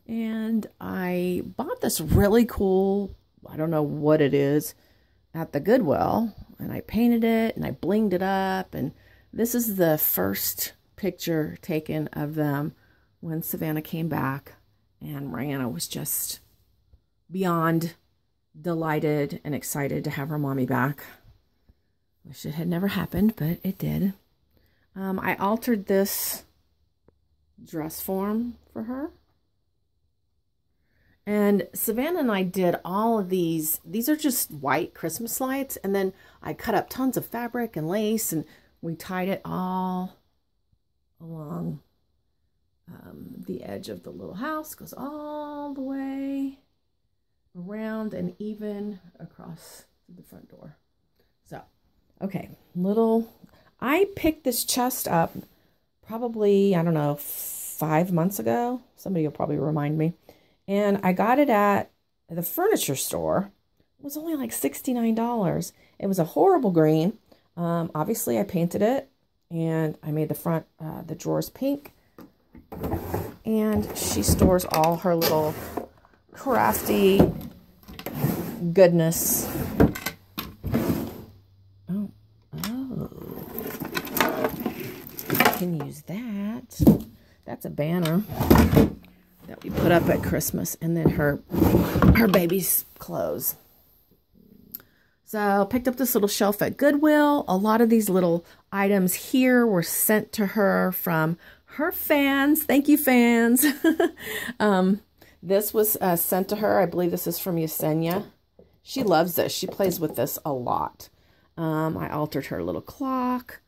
And I bought this really cool, I don't know what it is, at the Goodwill. And I painted it, and I blinged it up. And this is the first picture taken of them when Savannah came back. And Rihanna was just beyond delighted and excited to have her mommy back. Wish it had never happened, but it did. I altered this dress form for her. And Savannah and I did all of these. These are just white Christmas lights. And then I cut up tons of fabric and lace, and we tied it all along the edge of the little house. Goes all the way around and even across the front door. So, okay, I picked this chest up probably, I don't know, 5 months ago. Somebody will probably remind me. And I got it at the furniture store. It was only like $69. It was a horrible green. Obviously, I painted it, and I made the front, the drawers pink. And she stores all her little crafty goodness. Oh. I can use that. That's a banner that we put up at Christmas, and then her baby's clothes. So picked up this little shelf at Goodwill. A lot of these little items here were sent to her from her fans. Thank you, fans. This was sent to her. I believe this is from Yesenia. She loves this. She plays with this a lot. I altered her little clock.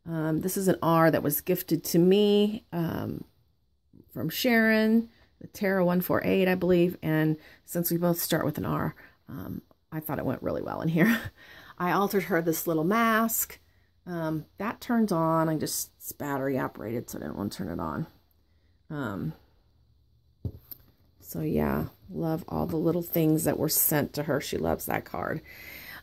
This is an R that was gifted to me from Sharon. The Terra 148, I believe, and since we both start with an R, I thought it went really well in here. I altered her this little mask. That turns on. It's battery operated, so I didn't want to turn it on. So yeah, love all the little things that were sent to her. She loves that card.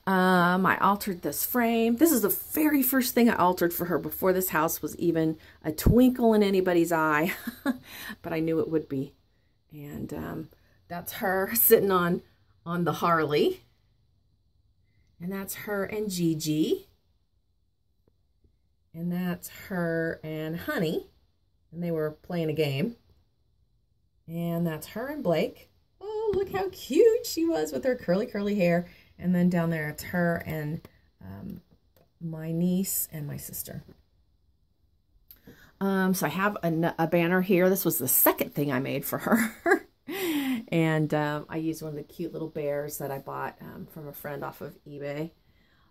I altered this frame. This is the very first thing I altered for her before this house was even a twinkle in anybody's eye, but I knew it would be. And That's her sitting on the Harley. And that's her and Gigi. And that's her and Honey. And they were playing a game. And that's her and Blake. Oh, look how cute she was with her curly hair. And then down there, it's her and my niece and my sister. So I have a banner here. This was the second thing I made for her. And I used one of the cute little bears that I bought from a friend off of eBay.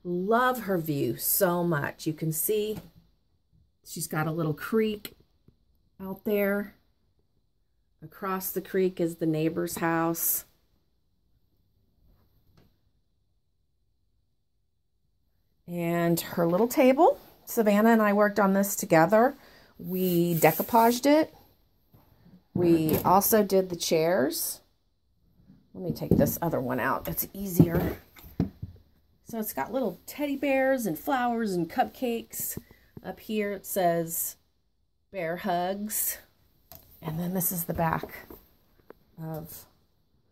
Love her view so much. You can see she's got a little creek out there. Across the creek is the neighbor's house. And her little table. Savannah and I worked on this together. We decoupaged it. We also did the chairs. Let me take this other one out. It's easier. So it's got little teddy bears and flowers and cupcakes. Up here it says bear hugs. And then this is the back of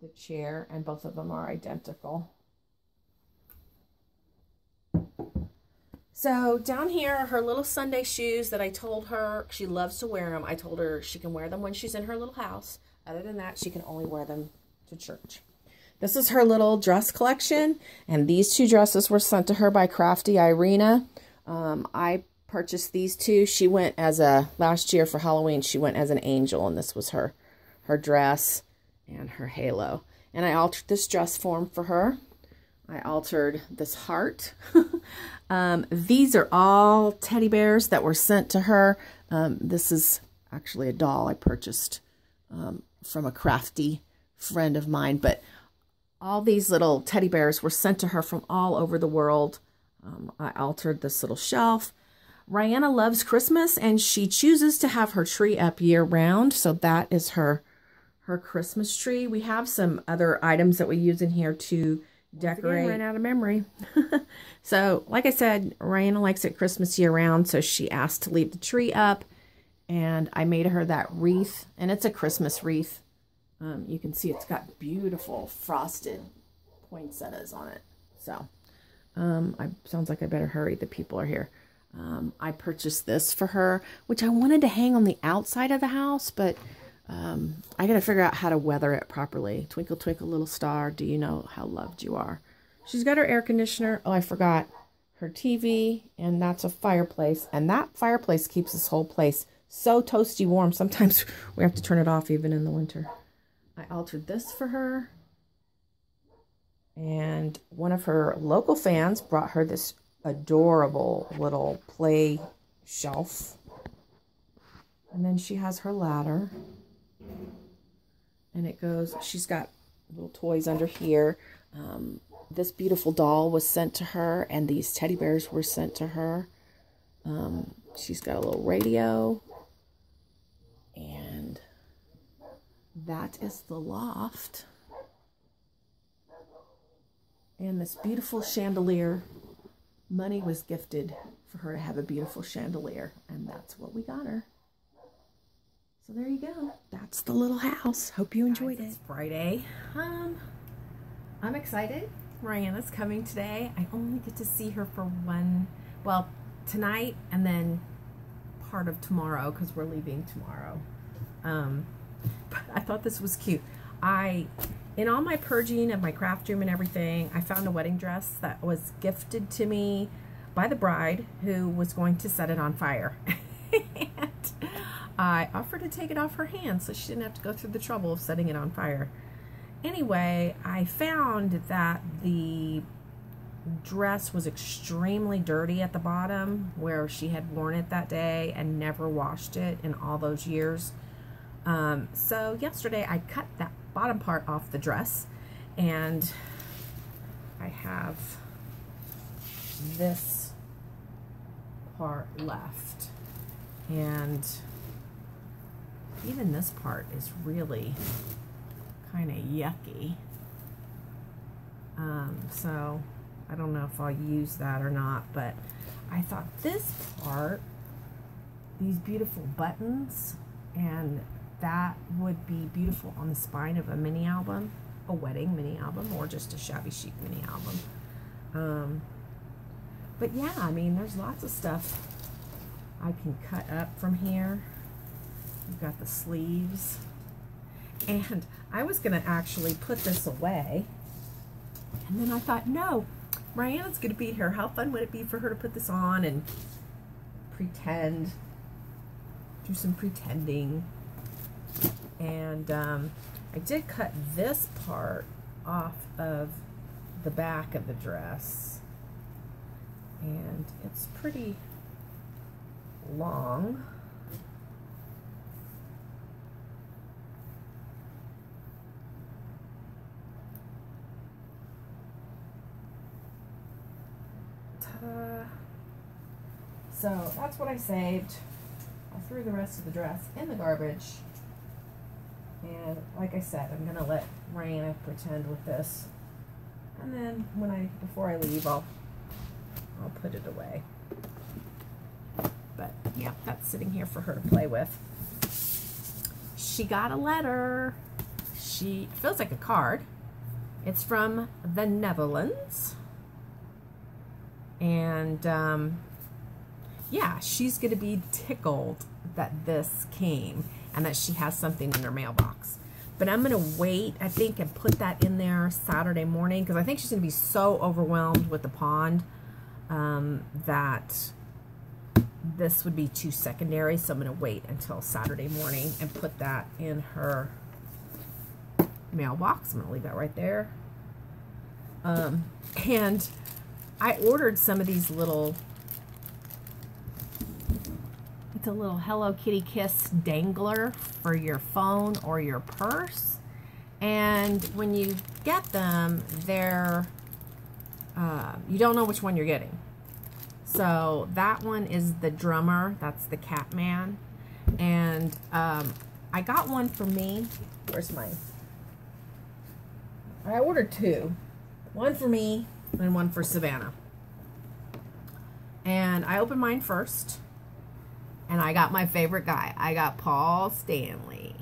the chair, and both of them are identical. So down here are her little Sunday shoes that I told her she loves to wear them. I told her she can wear them when she's in her little house. Other than that, she can only wear them to church. This is her little dress collection, and these two dresses were sent to her by Crafty Irina. I purchased these two. She went as last year for Halloween, she went as an angel, and this was her dress and her halo. And I altered this dress form for her. I altered this heart. These are all teddy bears that were sent to her. This is actually a doll I purchased from a crafty friend of mine. But all these little teddy bears were sent to her from all over the world. I altered this little shelf. Rihanna loves Christmas, and she chooses to have her tree up year-round. So that is her Christmas tree. We have some other items that we use in here to decorate. Ran out of memory. So, like I said, Rihanna likes it Christmas year-round, so she asked to leave the tree up, and I made her that wreath, and it's a Christmas wreath. You can see it's got beautiful frosted poinsettias on it. So, sounds like I better hurry. The people are here. I purchased this for her, which I wanted to hang on the outside of the house, but I got to figure out how to weather it properly. Twinkle, twinkle, little star, do you know how loved you are? She's got her air conditioner. Oh, I forgot. Her TV, and that's a fireplace. And that fireplace keeps this whole place so toasty warm. Sometimes we have to turn it off even in the winter. I altered this for her. And one of her local fans brought her this adorable little play shelf. And then she has her ladder. And it goes, she's got little toys under here. This beautiful doll was sent to her, and these teddy bears were sent to her. She's got a little radio. And that is the loft. And this beautiful chandelier. Money was gifted for her to have a beautiful chandelier, and that's what we got her. So there you go. That's the little house. Hope you enjoyed it. It's Friday. I'm excited. Rihanna's coming today. I only get to see her for tonight and then part of tomorrow because we're leaving tomorrow. But I thought this was cute. In all my purging of my craft room and everything, I found a wedding dress that was gifted to me by the bride who was going to set it on fire. And I offered to take it off her hands so she didn't have to go through the trouble of setting it on fire. Anyway, I found that the dress was extremely dirty at the bottom where she had worn it that day and never washed it in all those years. So yesterday I cut that bottom part off the dress, and I have this part left, and even this part is really kind of yucky. So I don't know if I'll use that or not, but I thought this part, these beautiful buttons and that would be beautiful on the spine of a mini album, a wedding mini album, or just a shabby chic mini album. But yeah, I mean, there's lots of stuff I can cut up from here. You've got the sleeves. And I was going to actually put this away. And then I thought, no, Rihanna's going to be here. How fun would it be for her to put this on and pretend, do some pretending. And I did cut this part off of the back of the dress. And it's pretty long. So that's what I saved. I threw the rest of the dress in the garbage. And like I said, I'm gonna let Rihanna pretend with this. And then before I leave, I'll put it away. But yeah, that's sitting here for her to play with. She got a letter. It feels like a card. It's from the Netherlands. And yeah, she's going to be tickled that this came and that she has something in her mailbox. But I'm going to wait, I think, and put that in there Saturday morning, because I think she's going to be so overwhelmed with the pond that this would be too secondary. So I'm going to wait until Saturday morning and put that in her mailbox. I'm going to leave that right there. And I ordered some of these little, it's a little Hello Kitty Kiss dangler for your phone or your purse. And when you get them, they're, you don't know which one you're getting. So that one is the drummer, that's the Catman. And I got one for me. Where's mine? I ordered two. One for me and one for Savannah. And I opened mine first. And I got my favorite guy. I got Paul Stanley.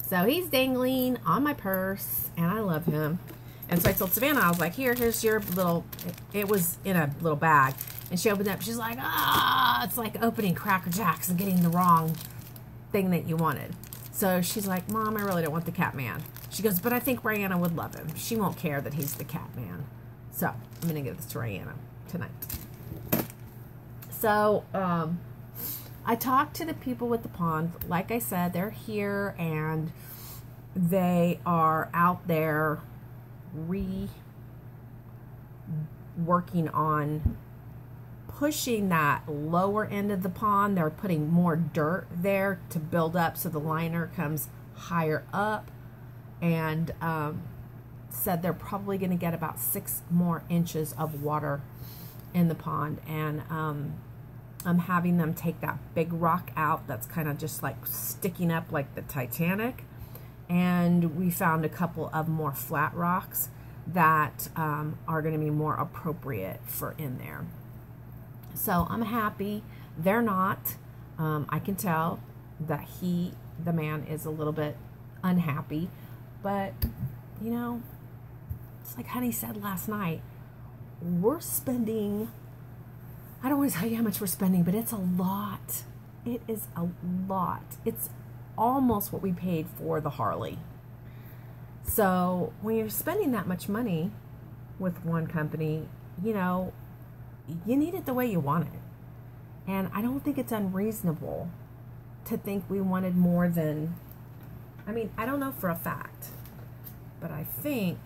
So he's dangling on my purse. And I love him. And so I told Savannah, I was like, here's your little, it was in a little bag. And she opened it up. She's like, it's like opening Cracker Jacks and getting the wrong thing that you wanted. So she's like, Mom, I really don't want the Catman. She goes, but I think Rihanna would love him. She won't care that he's the Catman. So I'm going to give this to Rihanna tonight. So I talked to the people with the pond. Like I said, they're here and they are out there working on pushing that lower end of the pond. They're putting more dirt there to build up so the liner comes higher up, and said they're probably going to get about 6 more inches of water in the pond. And I'm having them take that big rock out that's kind of just like sticking up like the Titanic, and we found a couple of more flat rocks that are going to be more appropriate for in there. So I'm happy. They're not. I can tell that the man is a little bit unhappy, but you know, it's like Honey said last night, we're spending, I don't want to tell you how much we're spending, but it's a lot. It is a lot. It's almost what we paid for the Harley. So when you're spending that much money with one company, you know, you need it the way you want it. And I don't think it's unreasonable to think we wanted more than, I mean, I don't know for a fact, but I think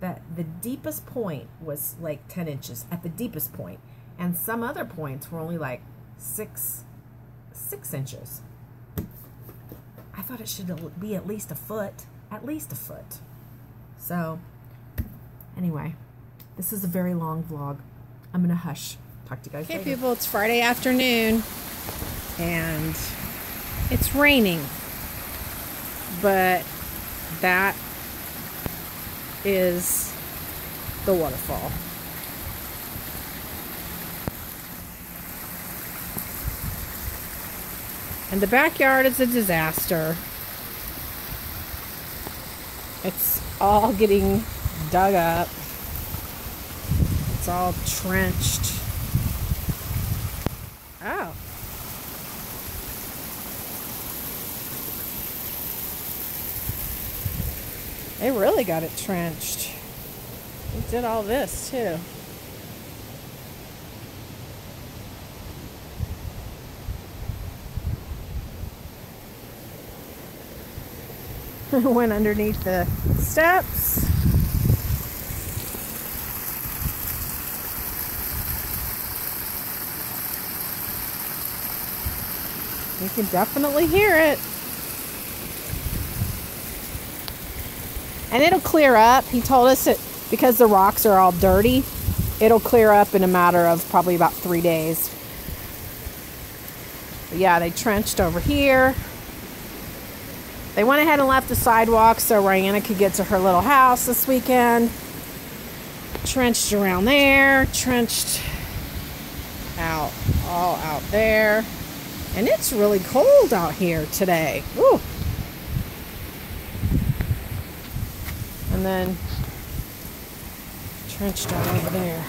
that the deepest point was like 10 inches at the deepest point, and some other points were only like 6 inches. I thought it should be at least a foot. At least a foot. So, anyway, this is a very long vlog. I'm going to hush. Talk to you guys later. Hey people, it's Friday afternoon and it's raining, but that is the waterfall. And the backyard is a disaster. It's all getting dug up. It's all trenched. Oh. They really got it trenched. They did all this too. Went underneath the steps. You can definitely hear it. And it'll clear up. He told us that because the rocks are all dirty, it'll clear up in a matter of probably about 3 days. But yeah, they trenched over here. They went ahead and left the sidewalk so Rihanna could get to her little house this weekend. Trenched around there, trenched out, all out there. And it's really cold out here today. Woo. And then trenched out over there.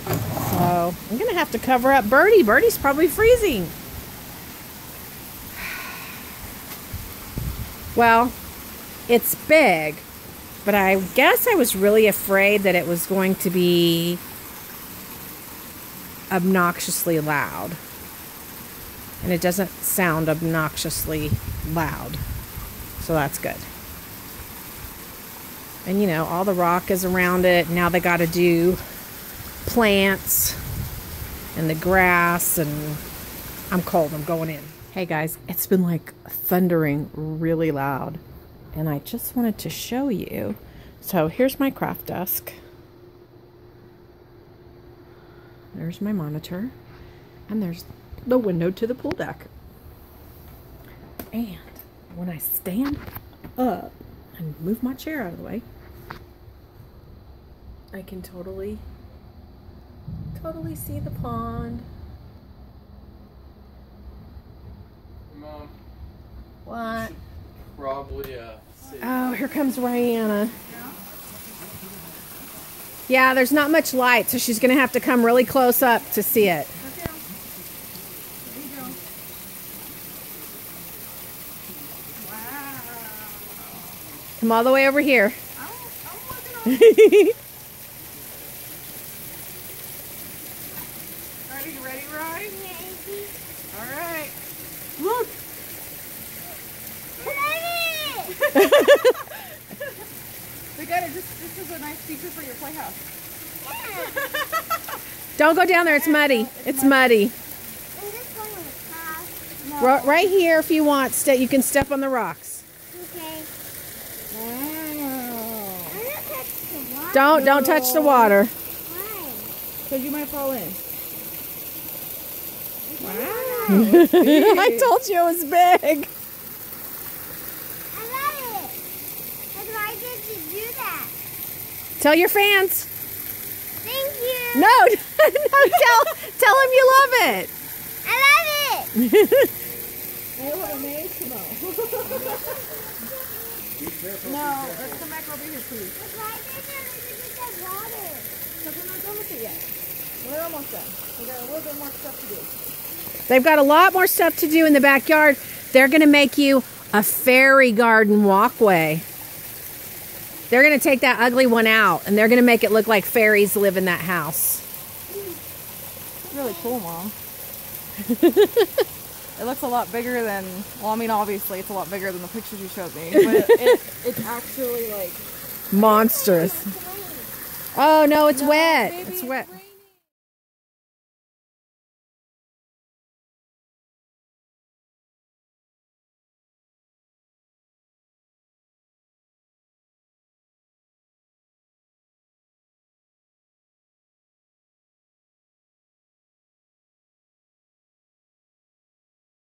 So I'm gonna have to cover up Birdie. Birdie's probably freezing. Well, it's big, but I guess I was really afraid that it was going to be obnoxiously loud. And it doesn't sound obnoxiously loud. So that's good. And you know, all the rock is around it. Now they got to do plants and the grass, and I'm cold. I'm going in. Hey guys, it's been like thundering really loud, and I just wanted to show you. So here's my craft desk. There's my monitor, and there's the window to the pool deck. And when I stand up and move my chair out of the way, I can totally see the pond. Mom. What? Probably Oh, here comes Rihanna. Yeah, there's not much light, so she's gonna have to come really close up to see it. Okay. There you go. Wow. Come all the way over here. I'm working on it. Are you ready, Ryan? All right. Look. We got it. This is a nice feature for your playhouse. Don't go down there. It's muddy. It's muddy. No. Right here, if you want, you can step on the rocks. Okay. Don't touch the water. Why? Because you might fall in. I told you it was big. I love it. That's why I get to do that. Tell your fans. Thank you. No, no, tell them you love it. I love it. I have a maze to mow. No, let's come back over here, please. Why did you get that water? Because we're not done with it yet. We're almost done. We got a little bit more stuff to do. They've got a lot more stuff to do in the backyard. They're going to make you a fairy garden walkway. They're going to take that ugly one out, and they're going to make it look like fairies live in that house. It's really cool, Mom. It looks a lot bigger than, well, I mean, obviously it's a lot bigger than the pictures you showed me, but it's actually like monstrous. Oh, no, it's wet. Baby, It's wet. raining.